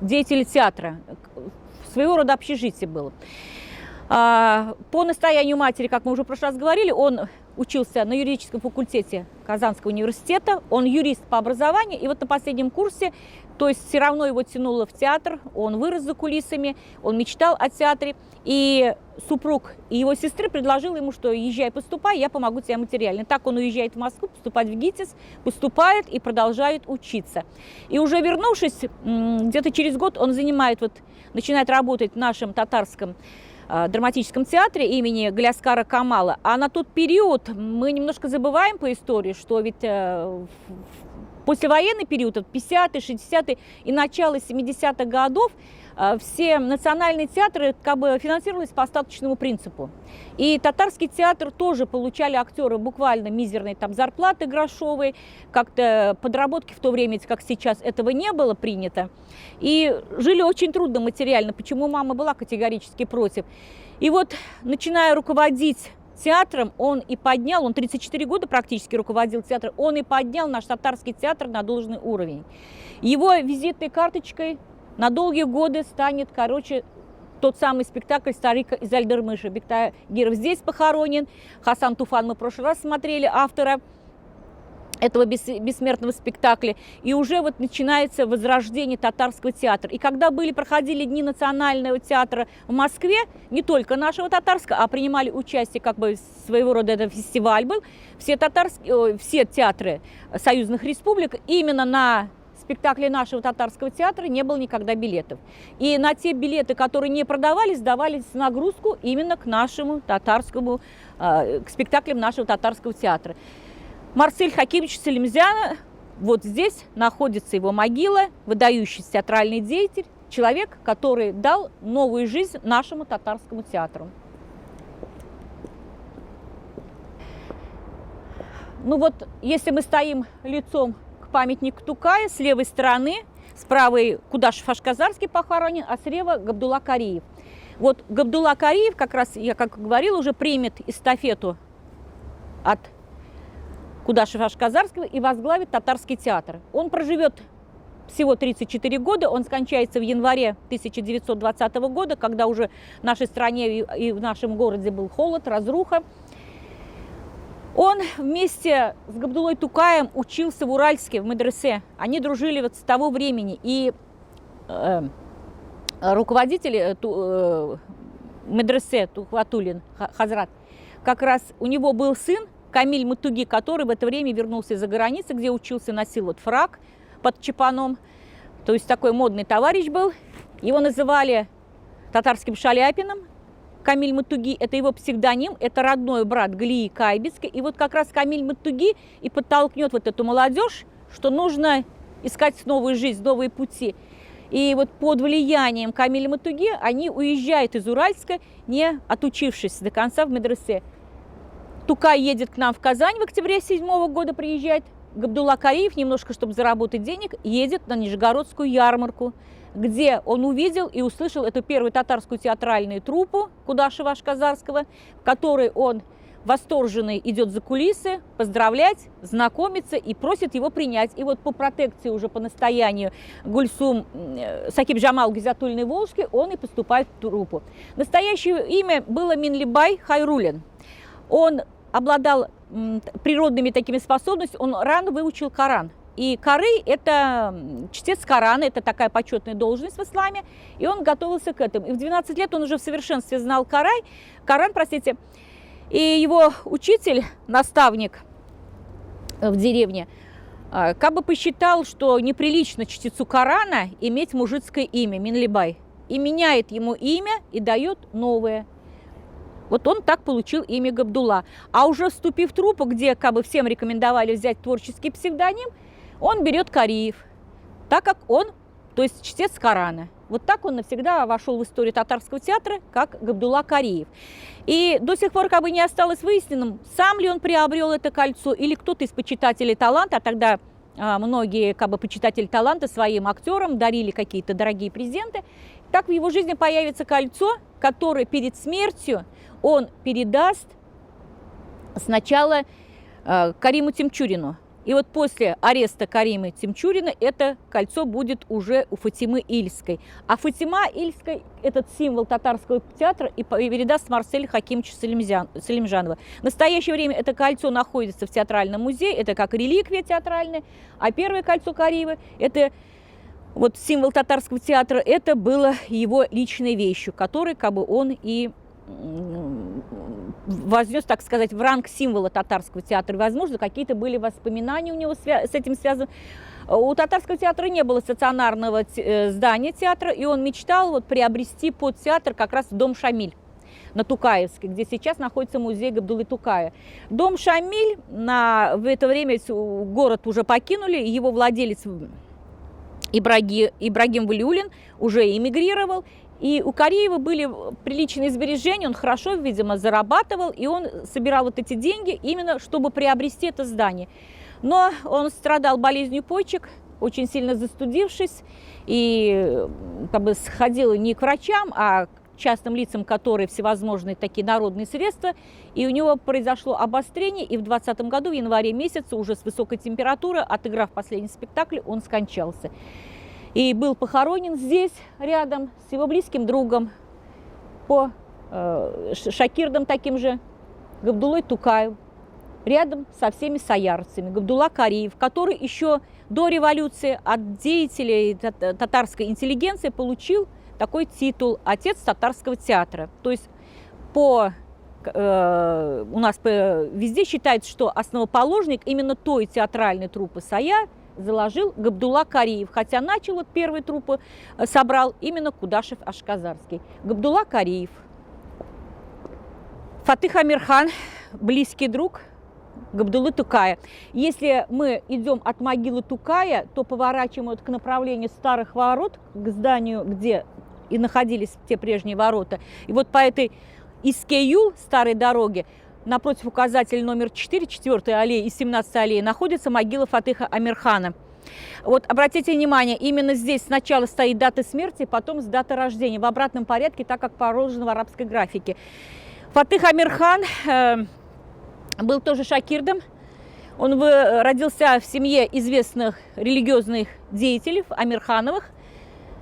деятели театра. Своего рода общежитие было. По настоянию матери, как мы уже в прошлый раз говорили, он учился на юридическом факультете Казанского университета, он юрист по образованию, и вот на последнем курсе, то есть все равно его тянуло в театр, он вырос за кулисами, он мечтал о театре, и супруг и его сестры предложил ему, что езжай, поступай, я помогу тебе материально. Так он уезжает в Москву, поступать в ГИТИС, поступает и продолжает учиться. И уже вернувшись, где-то через год он начинает работать в нашем татарском драматическом театре имени Галяскара Камала. А на тот период мы немножко забываем по истории, что ведь послевоенный период, 50-е, 60-е и начало 70-х годов, все национальные театры как бы финансировались по остаточному принципу. И татарский театр тоже получали актеры буквально мизерные там зарплаты грошовые, как-то подработки в то время, как сейчас, этого не было принято. И жили очень трудно материально, почему мама была категорически против. И вот, начиная руководить театром, он 34 года практически руководил театром, он и поднял наш татарский театр на должный уровень. Его визитной карточкой на долгие годы станет, тот самый спектакль «Старик из Альдермыша». Бектагиров здесь похоронен. Хасан Туфан мы в прошлый раз смотрели, автора этого бессмертного спектакля. И уже вот начинается возрождение татарского театра. И когда проходили Дни национального театра в Москве, не только нашего татарского, а принимали участие, как бы своего рода это фестиваль был, все театры союзных республик, именно на спектакли нашего татарского театра не было никогда билетов. И на те билеты, которые не продавались, давались в нагрузку именно к нашему татарскому, к спектаклям нашего татарского театра. Марсель Хакимович Селимзян, вот здесь находится его могила, выдающийся театральный деятель, человек, который дал новую жизнь нашему татарскому театру. Ну вот, если мы стоим лицом к памятнику Тукая, с левой стороны, с правой Кудашев Ашказарский похоронен, а слева Габдулла Кариев. Вот Габдулла Кариев, как раз, я как говорила, уже примет эстафету от Кудашева Ашказарского и возглавит татарский театр. Он проживет всего 34 года, он скончается в январе 1920 года, когда уже в нашей стране и в нашем городе был холод, разруха. Он вместе с Габдуллой Тукаем учился в Уральске, в медресе. Они дружили вот с того времени. И руководитель медресе Тухватуллин Хазрат, как раз у него был сын Камиль Матуги, который в это время вернулся из-за границы, где учился, носил вот фрак под чапаном. То есть такой модный товарищ был. Его называли татарским Шаляпиным. Камиль Матуги – это его псевдоним, это родной брат Галии Кайбицкой. И вот как раз Камиль Матуги и подтолкнет вот эту молодежь, что нужно искать новую жизнь, новые пути. И вот под влиянием Камиля Матуги они уезжают из Уральска, не отучившись до конца в медресе. Тукай едет к нам в Казань в октябре 1907 года, приезжает. Габдулла Кариев, немножко, чтобы заработать денег, едет на Нижегородскую ярмарку, где он увидел и услышал эту первую татарскую театральную труппу Кудашева Ашказарского, в которой он восторженный идет за кулисы, поздравлять, знакомиться и просит его принять. И вот по протекции, уже по настоянию Гульсум Сакиб Джамал Гизатульной Волжской он и поступает в труппу. Настоящее имя было Минлибай Хайрулин. Он обладал природными такими способностями, он рано выучил Коран. И Кары – это чтец Корана, это такая почетная должность в исламе, и он готовился к этому. И в 12 лет он уже в совершенстве знал Коран, и его учитель, наставник в деревне, как бы посчитал, что неприлично чтецу Корана иметь мужицкое имя, Минлибай, и меняет ему имя и дает новое. Вот он так получил имя Габдулла. А уже вступив в труппу, где как бы всем рекомендовали взять творческий псевдоним, он берет Кариев, так как он, то есть чтец Корана. Вот так он навсегда вошел в историю татарского театра, как Габдулла Кариев. И до сих пор как бы не осталось выясненным, сам ли он приобрел это кольцо или кто-то из почитателей таланта, а тогда многие как бы почитатели таланта своим актерам дарили какие-то дорогие презенты. Так в его жизни появится кольцо, которое перед смертью он передаст сначала Кариму Тимчурину. И вот после ареста Каримы Тимчурина это кольцо будет уже у Фатимы Ильской. А Фатима Ильская, этот символ татарского театра, и передаст Марсель Хакимовичу Селимжанову. В настоящее время это кольцо находится в театральном музее, это как реликвия театральная. А первое кольцо Кариевы, это вот символ татарского театра, это было его личной вещью, которой как бы он и вознес, так сказать, в ранг символа татарского театра. Возможно, какие-то были воспоминания у него с этим связаны. У татарского театра не было стационарного здания театра, и он мечтал вот приобрести под театр как раз дом Шамиль на Тукаевской, где сейчас находится музей Габдуллы Тукая. Дом Шамиль в это время город уже покинули, его владелец Ибрагим Валиуллин уже эмигрировал. И у Кариева были приличные сбережения, он хорошо, видимо, зарабатывал, и он собирал вот эти деньги именно, чтобы приобрести это здание. Но он страдал болезнью почек, очень сильно застудившись, и как бы сходил не к врачам, а к частным лицам, которые всевозможные такие народные средства, и у него произошло обострение, и в 2020 году, в январе месяце, уже с высокой температурой, отыграв последний спектакль, он скончался. И был похоронен здесь, рядом, с его близким другом, по шакирдам таким же, Габдуллой Тукаем. рядом со всеми саярцами. Габдулла Кариев, который еще до революции от деятелей татарской интеллигенции получил такой титул «Отец татарского театра». То есть у нас везде считается, что основоположник именно той театральной труппы «Сая» заложил Габдулла Кариев, хотя начал вот первые труппы собрал именно Кудашев Ашказарский. Габдулла Кариев. Фатых Амирхан, близкий друг Габдуллы Тукая. Если мы идем от могилы Тукая, то поворачиваем вот к направлению старых ворот, к зданию, где и находились те прежние ворота. И вот по этой Искею, старой дороге, напротив указателя номер 4, 4 аллеи и 17 аллеи, находится могила Фатыха Амирхана. Вот обратите внимание, именно здесь сначала стоит дата смерти, потом с дата рождения, в обратном порядке, так как положено в арабской графике. Фатых Амирхан был тоже шакирдом. Он родился в семье известных религиозных деятелей Амирхановых.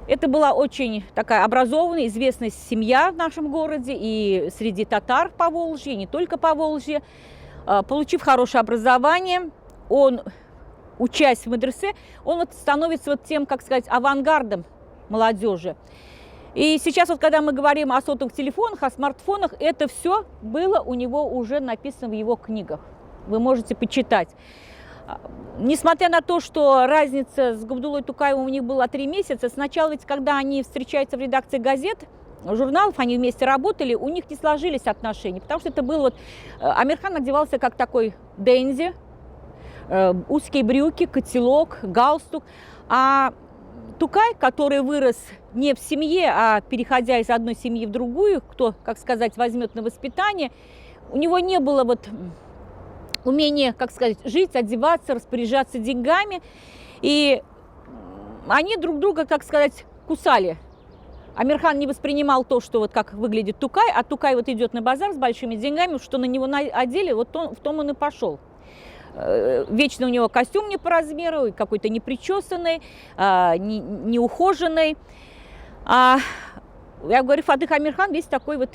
Это была очень такая образованная, известная семья в нашем городе и среди татар Поволжья, не только Поволжья. Получив хорошее образование, он, учась в медресе, он вот становится вот тем, как сказать, авангардом молодежи. И сейчас вот, когда мы говорим о сотовых телефонах, о смартфонах, это все было у него уже написано в его книгах. Вы можете почитать. Несмотря на то, что разница с Габдуллой Тукаевым у них была 3 месяца, сначала ведь, когда они встречаются в редакции газет, журналов, они вместе работали, у них не сложились отношения, потому что это был вот... Амирхан одевался как такой денди, узкие брюки, котелок, галстук, а Тукай, который вырос не в семье, а переходя из одной семьи в другую, кто, как сказать, возьмет на воспитание, у него не было вот умения, как сказать, жить, одеваться, распоряжаться деньгами. И они друг друга, как сказать, кусали. Амирхан не воспринимал то, что вот как выглядит Тукай, а Тукай вот идет на базар с большими деньгами, что на него одели, вот в том он и пошел. Вечно у него костюм не по размеру, какой-то непричесанный, неухоженный. Я говорю, Фатых Амирхан весь такой вот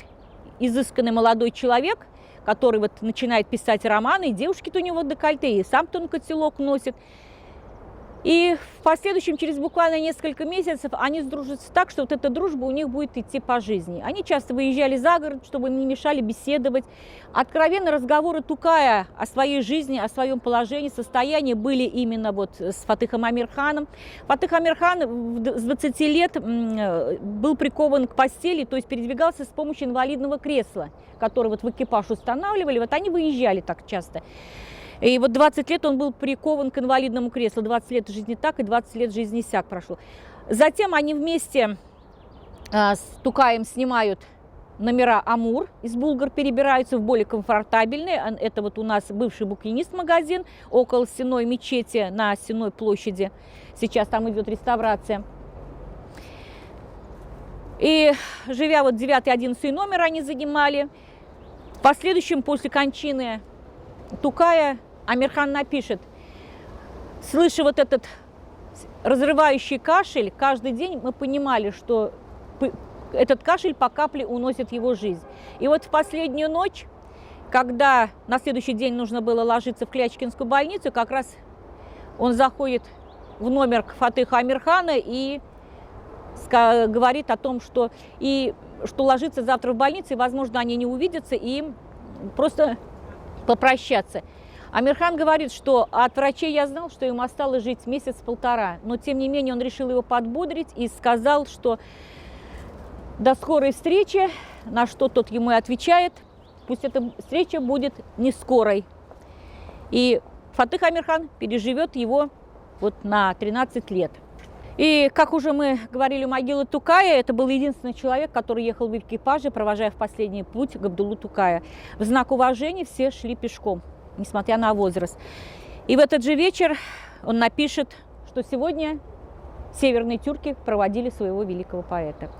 изысканный молодой человек, который вот начинает писать романы, и девушки-то у него декольте, и сам-то он котелок носит. И в последующем, через буквально несколько месяцев, они сдружатся так, что вот эта дружба у них будет идти по жизни. Они часто выезжали за город, чтобы им не мешали беседовать. Откровенно разговоры Тукая о своей жизни, о своем положении, состоянии были именно вот с Фатыхом Амирханом. Фатых Амирхан с 20 лет был прикован к постели, то есть передвигался с помощью инвалидного кресла, которое вот в экипаж устанавливали. Вот они выезжали так часто. И вот 20 лет он был прикован к инвалидному креслу. 20 лет жизни так и 20 лет жизни сяк прошло. Затем они вместе с Тукаем снимают номера «Амур». Из Булгар перебираются в более комфортабельные. Это вот у нас бывший букинист-магазин около Сенной мечети на Сенной площади. Сейчас там идет реставрация. И живя вот 9-11 номер они занимали. В последующем, после кончины Тукая, Амирхан напишет: слыша вот этот разрывающий кашель, каждый день мы понимали, что этот кашель по капле уносит его жизнь. И вот в последнюю ночь, когда на следующий день нужно было ложиться в Клячкинскую больницу, как раз он заходит в номер к Фатыху Амирхана и говорит о том, что ложится завтра в больнице, и, возможно, они не увидятся, и им просто попрощаться. Амирхан говорит, что от врачей я знал, что ему осталось жить месяц-полтора, но тем не менее он решил его подбодрить и сказал, что до скорой встречи, на что тот ему и отвечает: пусть эта встреча будет не скорой. И Фатых Амирхан переживет его вот на 13 лет. И, как уже мы говорили, могила Тукая, это был единственный человек, который ехал в экипаже, провожая в последний путь Габдуллу Тукая. В знак уважения все шли пешком, несмотря на возраст. И в этот же вечер он напишет, что сегодня северные тюрки проводили своего великого поэта.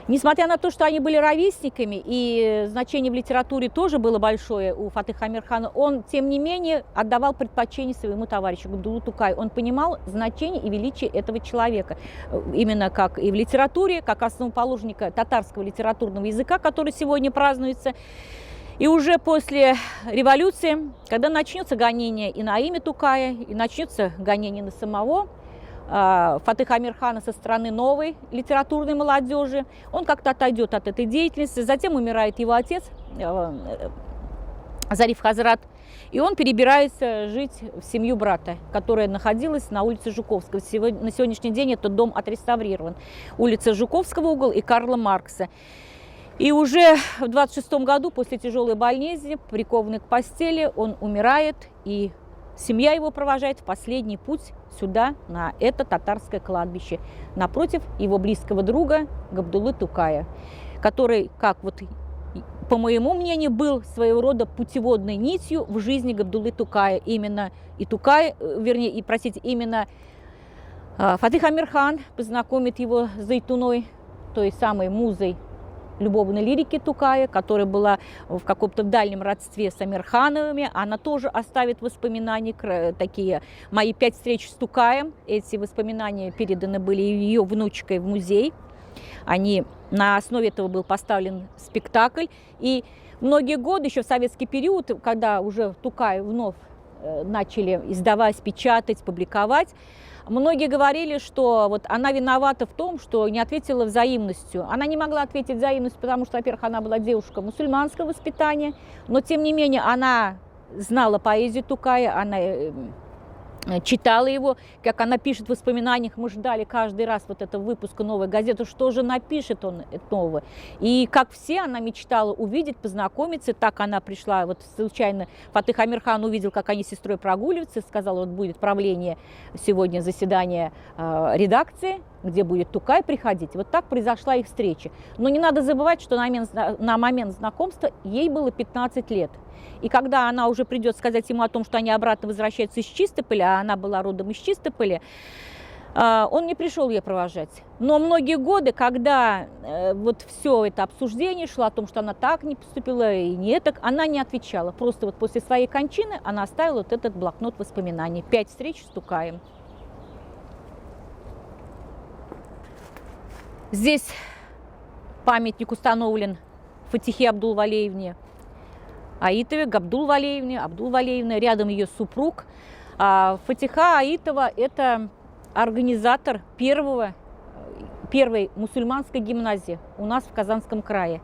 Несмотря на то, что они были ровесниками, и значение в литературе тоже было большое у Фатыха Амирхана, он, тем не менее, отдавал предпочтение своему товарищу Габдуллу Тукаю. Он понимал значение и величие этого человека, именно как и в литературе, как основоположника татарского литературного языка, который сегодня празднуется. И уже после революции, когда начнется гонение и на имя Тукая, и начнется гонение на самого Фатыха Амирхана со стороны новой литературной молодежи, он как-то отойдет от этой деятельности. Затем умирает его отец Зариф Хазрат, и он перебирается жить в семью брата, которая находилась на улице Жуковского. На сегодняшний день этот дом отреставрирован. Улица Жуковского угол и Карла Маркса. И уже в 26 году, после тяжелой болезни, прикованный к постели, он умирает, и семья его провожает в последний путь сюда, на это татарское кладбище, напротив его близкого друга Габдуллы Тукая, который, как вот по моему мнению, был своего рода путеводной нитью в жизни Габдуллы Тукая. Именно именно Фатых Амирхан познакомит его с Зайтуной, той самой музой любовной лирики Тукая, которая была в каком-то дальнем родстве с Амирхановыми. Она тоже оставит воспоминания, такие «Мои 5 встреч с Тукаем». Эти воспоминания переданы были ее внучкой в музей. На основе этого был поставлен спектакль. И многие годы, еще в советский период, когда уже Тукай вновь начали издавать, печатать, публиковать, многие говорили, что вот она виновата в том, что не ответила взаимностью. Она не могла ответить взаимностью, потому что, во-первых, она была девушка мусульманского воспитания, но, тем не менее, она знала поэзию Тукая, она читала его, как она пишет в воспоминаниях, мы ждали каждый раз вот этого выпуска новой газеты, что же напишет он нового. И как все, она мечтала увидеть, познакомиться, так она пришла, вот случайно Фатых Амирхан увидел, как они с сестрой прогуливаются, сказал, вот будет правление сегодня, заседание редакции, где будет Тукай приходить. Вот так произошла их встреча. Но не надо забывать, что на момент знакомства ей было 15 лет. И когда она уже придет сказать ему о том, что они обратно возвращаются из Чистополя, а она была родом из Чистополя, он не пришел ее провожать. Но многие годы, когда вот все это обсуждение шло о том, что она так не поступила и не так, она не отвечала. Просто вот после своей кончины она оставила вот этот блокнот воспоминаний. 5 встреч с Тукаем. Здесь памятник установлен Фатихе Абдул-Валеевне Аитове, Абдул-Валеевне, рядом ее супруг. Фатиха Аитова – это организатор первой мусульманской гимназии у нас в Казанском крае.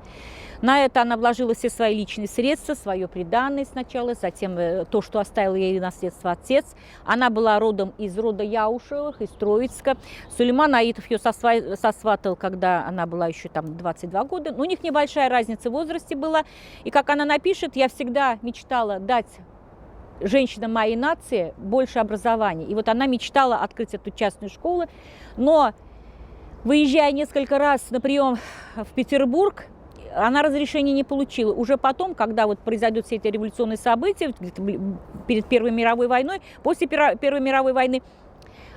На это она вложила все свои личные средства, свое приданное сначала, затем то, что оставил ей наследство отец. Она была родом из рода Яушевых, из Троицка. Сулейман Аитов ее сосватал, когда она была еще там 22 года. Но у них небольшая разница в возрасте была. И как она напишет, я всегда мечтала дать женщинам моей нации больше образования. И вот она мечтала открыть эту частную школу. Но выезжая несколько раз на прием в Петербург, она разрешения не получила. Уже потом, когда вот произойдут все эти революционные события, перед Первой мировой войной, после Первой мировой войны,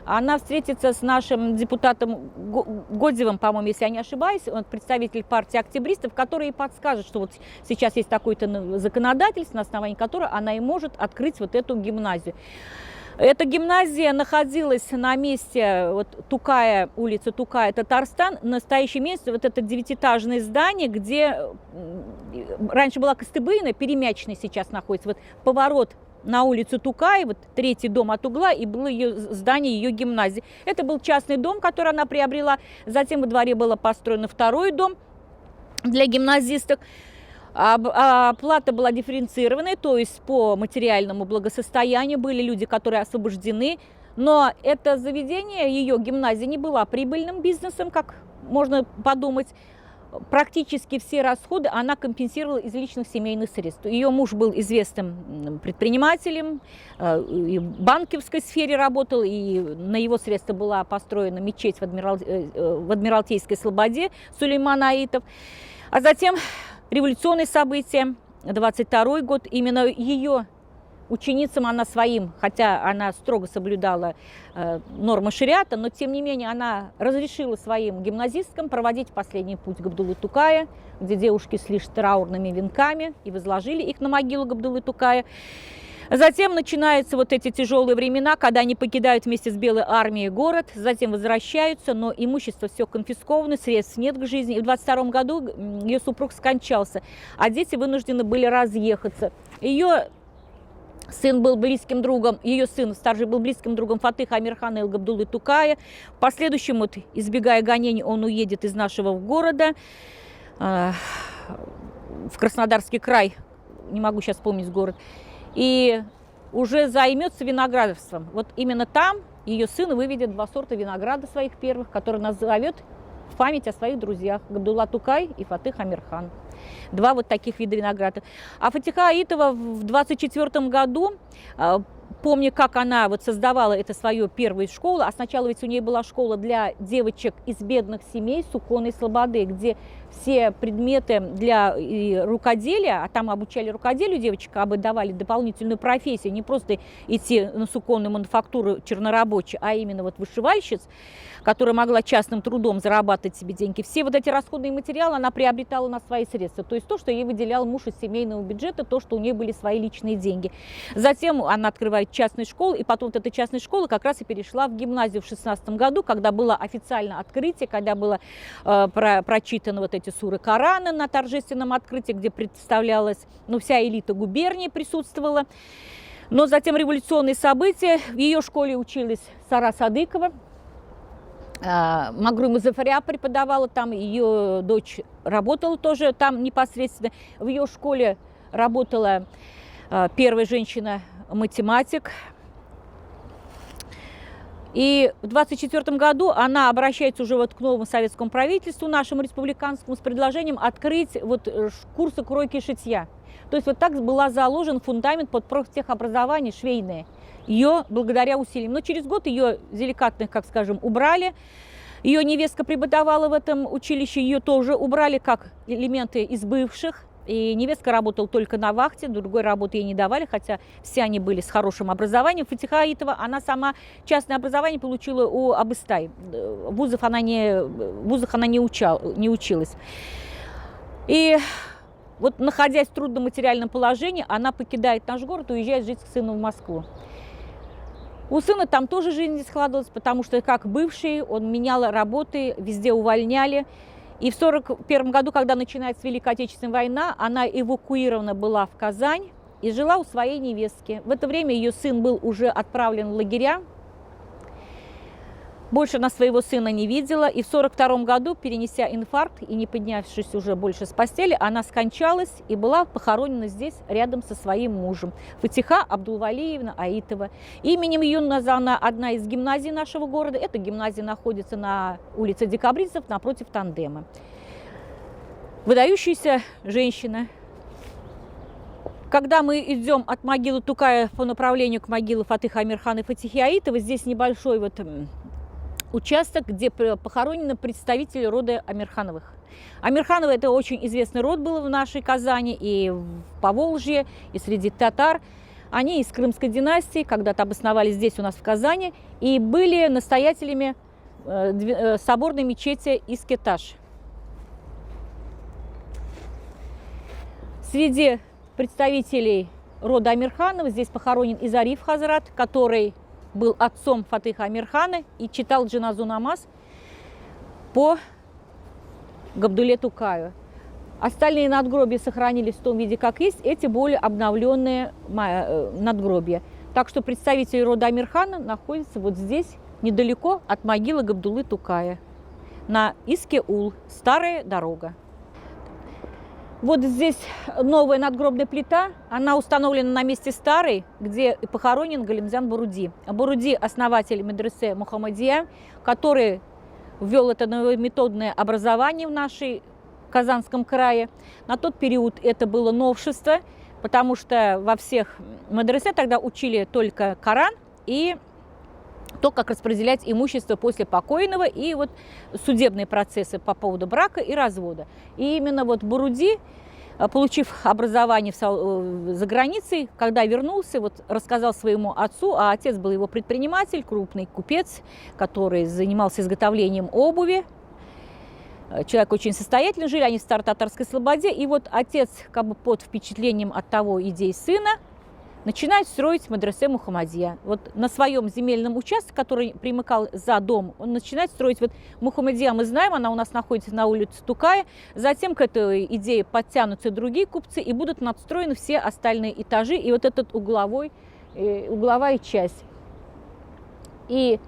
она встретится с нашим депутатом Годзевым, по-моему, если я не ошибаюсь, он представитель партии октябристов, который и подскажет, что вот сейчас есть такое-то законодательство, на основании которого она и может открыть вот эту гимназию. Эта гимназия находилась на месте вот, Тукая, улица Тукая, Татарстан. Настоящее место, вот это 9-этажное здание, где раньше была Кыстыбыина, Перемячная сейчас находится. Вот поворот на улицу Тукая, вот 3-й дом от угла, и было ее здание ее гимназии. Это был частный дом, который она приобрела. Затем во дворе был построен 2-й дом для гимназисток. Оплата была дифференцированной, то есть по материальному благосостоянию были люди, которые освобождены. Но это заведение, ее гимназия, не была прибыльным бизнесом, как можно подумать. Практически все расходы она компенсировала из личных семейных средств. Ее муж был известным предпринимателем, и в банковской сфере работал, и на его средства была построена мечеть в Адмиралтейской слободе Сулейман Аитов. А затем революционные события, 22-й год, именно ее ученицам она своим, хотя она строго соблюдала нормы шариата, но тем не менее она разрешила своим гимназисткам проводить последний путь Габдуллы Тукая, где девушки шли с траурными венками и возложили их на могилу Габдуллы Тукая. Затем начинаются вот эти тяжелые времена, когда они покидают вместе с Белой армией город, затем возвращаются, но имущество все конфисковано, средств нет к жизни. И в 22 году ее супруг скончался, а дети вынуждены были разъехаться. Ее сын был близким другом, ее сын старший был близким другом Фатыха Амирхана и Габдуллы Тукая. В последующем, вот, избегая гонений, он уедет из нашего города в Краснодарский край, не могу сейчас вспомнить город, и уже займется виноградарством. Вот именно там ее сын выведет 2 сорта винограда своих первых, которые назовет в память о своих друзьях Габдулла Тукай и Фатых Амирхан. 2 вот таких вида винограда. А Фатиха Аитова в 24 году, помню, как она вот создавала это свою первую школу, а сначала ведь у нее была школа для девочек из бедных семей Сукона и Слободы, где все предметы для рукоделия, а там обучали рукоделию девочек, а бы давали дополнительную профессию, не просто идти на суконную мануфактуру чернорабочую, а именно вот вышивальщиц, которая могла частным трудом зарабатывать себе деньги. Все вот эти расходные материалы она приобретала на свои средства, то есть то, что ей выделял муж из семейного бюджета, то, что у нее были свои личные деньги. Затем она открывает частную школу, и потом вот эта частная школа как раз и перешла в гимназию в 16 году, когда было официально открытие, когда было прочитано вот эти суры Корана на торжественном открытии, где представлялась, ну, вся элита губернии присутствовала. Но затем революционные события. В ее школе училась Сара Садыкова. Магру Музафаря преподавала там, ее дочь работала тоже там непосредственно. В ее школе работала первая женщина-математик. И в 24 году она обращается уже вот к новому советскому правительству, нашему республиканскому, с предложением открыть вот курсы кройки и шитья. То есть вот так был заложен фундамент под профтехобразование швейное. Ее благодаря усилиям. Но через год ее деликатных, как скажем, убрали. Ее невестка преподавала в этом училище, ее тоже убрали как элементы из бывших. И невестка работала только на вахте, другой работы ей не давали, хотя все они были с хорошим образованием. Фатиха Аитова, она сама частное образование получила у Абыстай. В вузах она не училась. И вот, находясь в трудном материальном положении, она покидает наш город и уезжает жить к сыну в Москву. У сына там тоже жизнь не складывалась, потому что, как бывший, он менял работы, везде увольняли. И в 1941 году, когда начинается Великая Отечественная война, она эвакуирована была в Казань и жила у своей невестки. В это время ее сын был уже отправлен в лагеря. Больше она своего сына не видела. И в 1942 году, перенеся инфаркт и не поднявшись уже больше с постели, она скончалась и была похоронена здесь рядом со своим мужем. Фатиха Абдулвалиевна Аитова. Именем ее названа одна из гимназий нашего города. Эта гимназия находится на улице Декабристов напротив Тандема. Выдающаяся женщина. Когда мы идем от могилы Тукая по направлению к могиле Фатыха Амирхана и Фатихи Аитовой, здесь небольшой вот участок, где похоронены представители рода Амирхановых. Амирхановы – это очень известный род был в нашей Казани и в Поволжье, и среди татар. Они из Крымской династии, когда-то обосновались здесь у нас в Казани, и были настоятелями соборной мечети Искеташ. Среди представителей рода Амирханов здесь похоронен Изариф Хазрат, который был отцом Фатыха Амирхана и читал джиназу намаз по Габдулле Тукаю. Остальные надгробия сохранились в том виде, как есть, эти более обновленные надгробия. Так что представители рода Амирхана находятся вот здесь, недалеко от могилы Габдуллы Тукая, на Иске-Ул, старая дорога. Вот здесь новая надгробная плита, она установлена на месте старой, где похоронен Галимзян Буруди. Буруди – основатель медресе Мухаммадия, который ввел это новометодное образование в нашей Казанском крае. На тот период это было новшество, потому что во всех медресе тогда учили только Коран и то, как распределять имущество после покойного, и вот судебные процессы по поводу брака и развода. И именно вот Буруди, получив образование за границей, когда вернулся, вот рассказал своему отцу, а отец был его предприниматель, крупный купец, который занимался изготовлением обуви. Человек очень состоятельный, жили они в Старо-Татарской Слободе, и вот отец, как бы под впечатлением от того идей сына, начинает строить медресе Мухаммадия. Вот на своем земельном участке, который примыкал за дом, он начинает строить. Вот Мухаммадия, мы знаем, она у нас находится на улице Тукая. Затем к этой идее подтянутся другие купцы, и будут надстроены все остальные этажи, и вот этот угловая часть. И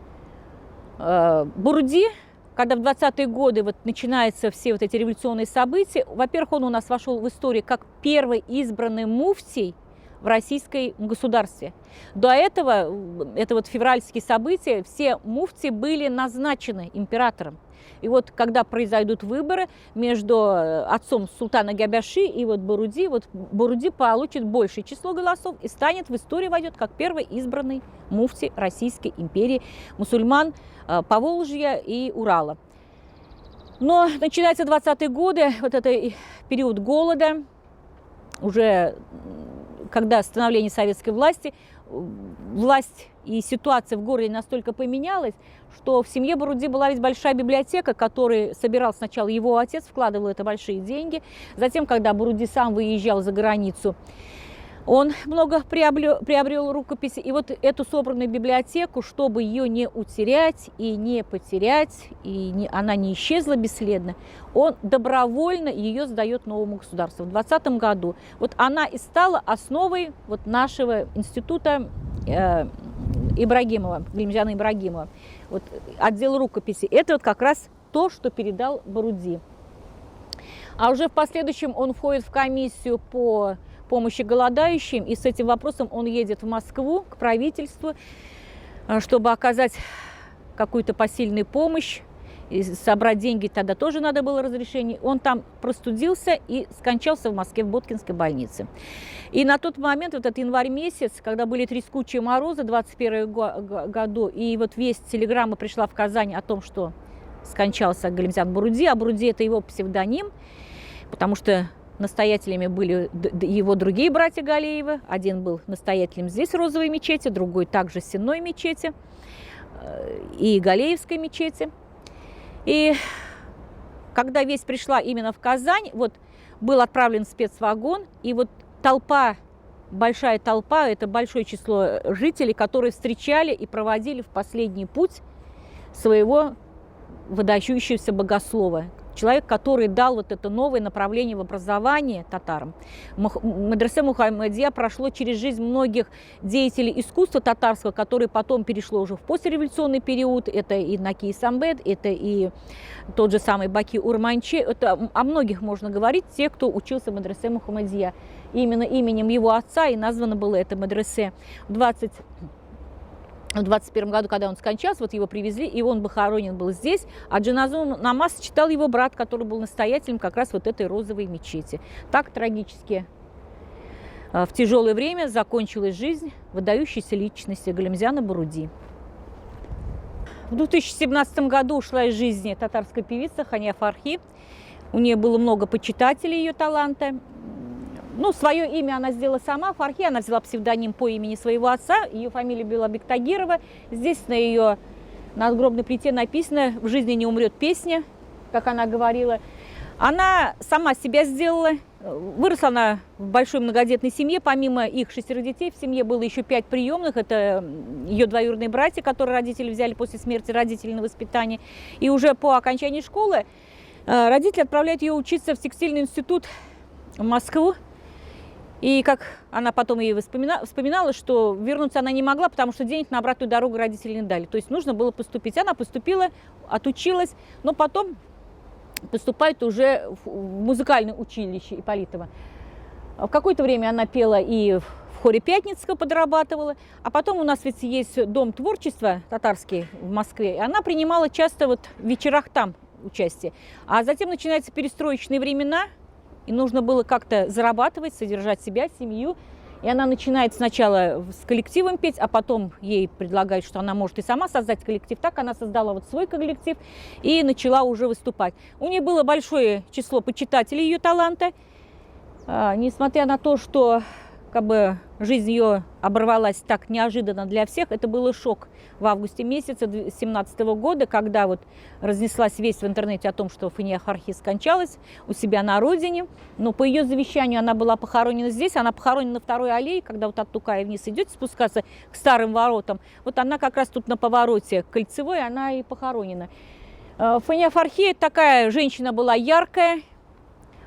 Буруди, когда в 20-е годы вот начинаются все вот эти революционные события, во-первых, он у нас вошел в историю как первый избранный муфтий в российском государстве. До этого, это вот февральские события, все муфти были назначены императором. И вот когда произойдут выборы между отцом султана Гябяши и вот Буруди получит большее число голосов и станет в историю, войдет как первый избранный муфти Российской империи, мусульман Поволжья и Урала. Но начинаются 20-е годы, вот это период голода, уже когда становление советской власти, власть и ситуация в городе настолько поменялась, что в семье Буруди была ведь большая библиотека, которую собирал сначала его отец, вкладывал это большие деньги. Затем, когда Буруди сам выезжал за границу, он много приобрел рукописи. И вот эту собранную библиотеку, чтобы ее не утерять и не потерять, и она не исчезла бесследно, он добровольно ее сдает новому государству. В 2020 году вот она и стала основой вот нашего института Ибрагимова, Галимжана Ибрагимова. Вот отдел рукописи. Это вот как раз то, что передал Буруди. А уже в последующем он входит в комиссию по помощи голодающим, и с этим вопросом он едет в Москву к правительству, чтобы оказать какую-то посильную помощь, и собрать деньги тогда тоже надо было разрешение. Он там простудился и скончался в Москве в Боткинской больнице. И на тот момент, вот этот январь месяц, когда были трескучие морозы в 2021 году, и вот весть, телеграмма пришла в Казань о том, что скончался Галимзян Буруди, а Буруди это его псевдоним, потому что настоятелями были его другие братья Галеевы. Один был настоятелем здесь, в Розовой мечети, другой также в Сенной мечети и Галеевской мечети. И когда весть пришла именно в Казань, вот был отправлен спецвагон, и вот толпа, большая толпа, это большое число жителей, которые встречали и проводили в последний путь своего выдающегося богослова. Человек, который дал вот это новое направление в образовании татарам. Медресе Мухаммадия прошло через жизнь многих деятелей искусства татарского, которые потом перешло уже в послереволюционный период. Это и Наки Самбет, это и тот же самый Баки Урманчи. Это о многих можно говорить, те, кто учился в Медресе Мухаммадия. Именно именем его отца и названо было это медресе. В 21 году, когда он скончался, вот его привезли, и он похоронен был здесь, а джаназу намаз читал его брат, который был настоятелем как раз вот этой розовой мечети. Так трагически в тяжелое время закончилась жизнь выдающейся личности Галимзяна Буруди. В 2017 году ушла из жизни татарская певица Хания Фархи. У нее было много почитателей ее таланта. Ну, свое имя она сделала сама, Фархи, она взяла псевдоним по имени своего отца, ее фамилия Белабек Тагирова. Здесь на ее надгробной плите написано «В жизни не умрет песня», как она говорила. Она сама себя сделала, выросла она в большой многодетной семье, помимо их 6 детей, в семье было еще 5 приемных, это ее двоюродные братья, которые родители взяли после смерти родителей на воспитание. И уже по окончании школы родители отправляют ее учиться в текстильный институт в Москву. И как она потом ей вспоминала, что вернуться она не могла, потому что денег на обратную дорогу родители не дали. То есть нужно было поступить. Она поступила, отучилась, но потом поступает уже в музыкальное училище Ипполитова. В какое-то время она пела и в хоре Пятницкого подрабатывала, а потом у нас ведь есть Дом творчества татарский в Москве, и она принимала часто вот в вечерах там участие. А затем начинаются перестроечные времена, и нужно было как-то зарабатывать, содержать себя, семью. И она начинает сначала с коллективом петь, а потом ей предлагают, что она может и сама создать коллектив. Так она создала вот свой коллектив и начала уже выступать. У нее было большое число почитателей ее таланта. Несмотря на то, что как бы жизнь ее оборвалась так неожиданно для всех. Это был шок в августе месяце 2017 года, когда вот разнеслась весть в интернете о том, что Фания Фархи скончалась у себя на родине. Но по ее завещанию она была похоронена здесь. Она похоронена на второй аллее, когда вот от Тукая вниз идете спускаться к старым воротам. Вот она как раз тут на повороте Кольцевой, она и похоронена. Фания Фархи такая женщина была яркая.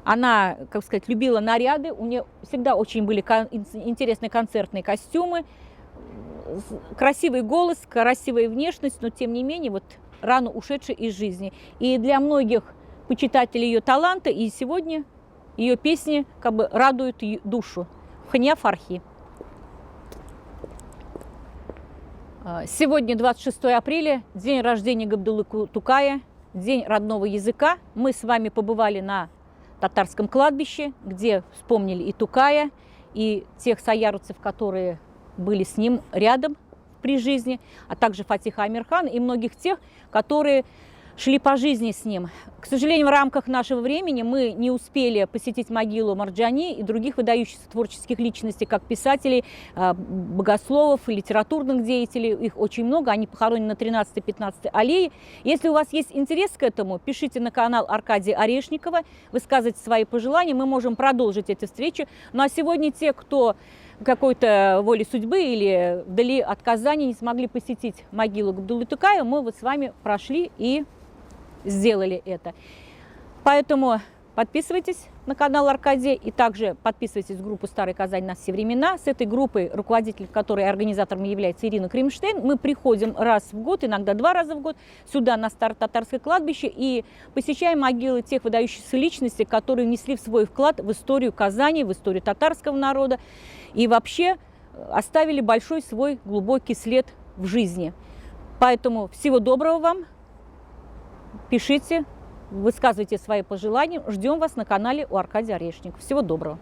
Она, как сказать, любила наряды, у нее всегда очень были интересные концертные костюмы, красивый голос, красивая внешность, но тем не менее вот рано ушедшая из жизни. И для многих почитателей ее таланта и сегодня ее песни как бы радуют душу. Фания Фархи. Сегодня 26 апреля, день рождения Габдуллы Тукая, день родного языка. Мы с вами побывали на татарском кладбище, где вспомнили и Тукая, и тех саярцев, которые были с ним рядом при жизни, а также Фатиха Амирхан и многих тех, которые шли по жизни с ним. К сожалению, в рамках нашего времени мы не успели посетить могилу Марджани и других выдающихся творческих личностей, как писателей, богословов, литературных деятелей. Их очень много, они похоронены на 13-15 аллее. Если у вас есть интерес к этому, пишите на канал Аркадия Орешникова, высказывайте свои пожелания, мы можем продолжить эти встречи. Ну а сегодня те, кто какой-то воле судьбы или вдали от Казани не смогли посетить могилу Габдуллы Тукая, мы вот с вами прошли и сделали это. Поэтому подписывайтесь на канал Аркадия и также подписывайтесь в группу «Старая Казань. На все времена». С этой группой, руководитель которой организатором является Ирина Кримштейн, мы приходим раз в год, иногда 2 раза в год, сюда на Старо-Татарское кладбище и посещаем могилы тех выдающихся личностей, которые внесли в свой вклад в историю Казани, в историю татарского народа и вообще оставили большой свой глубокий след в жизни. Поэтому всего доброго вам. Пишите, высказывайте свои пожелания. Ждем вас на канале у Аркадия Орешникова. Всего доброго.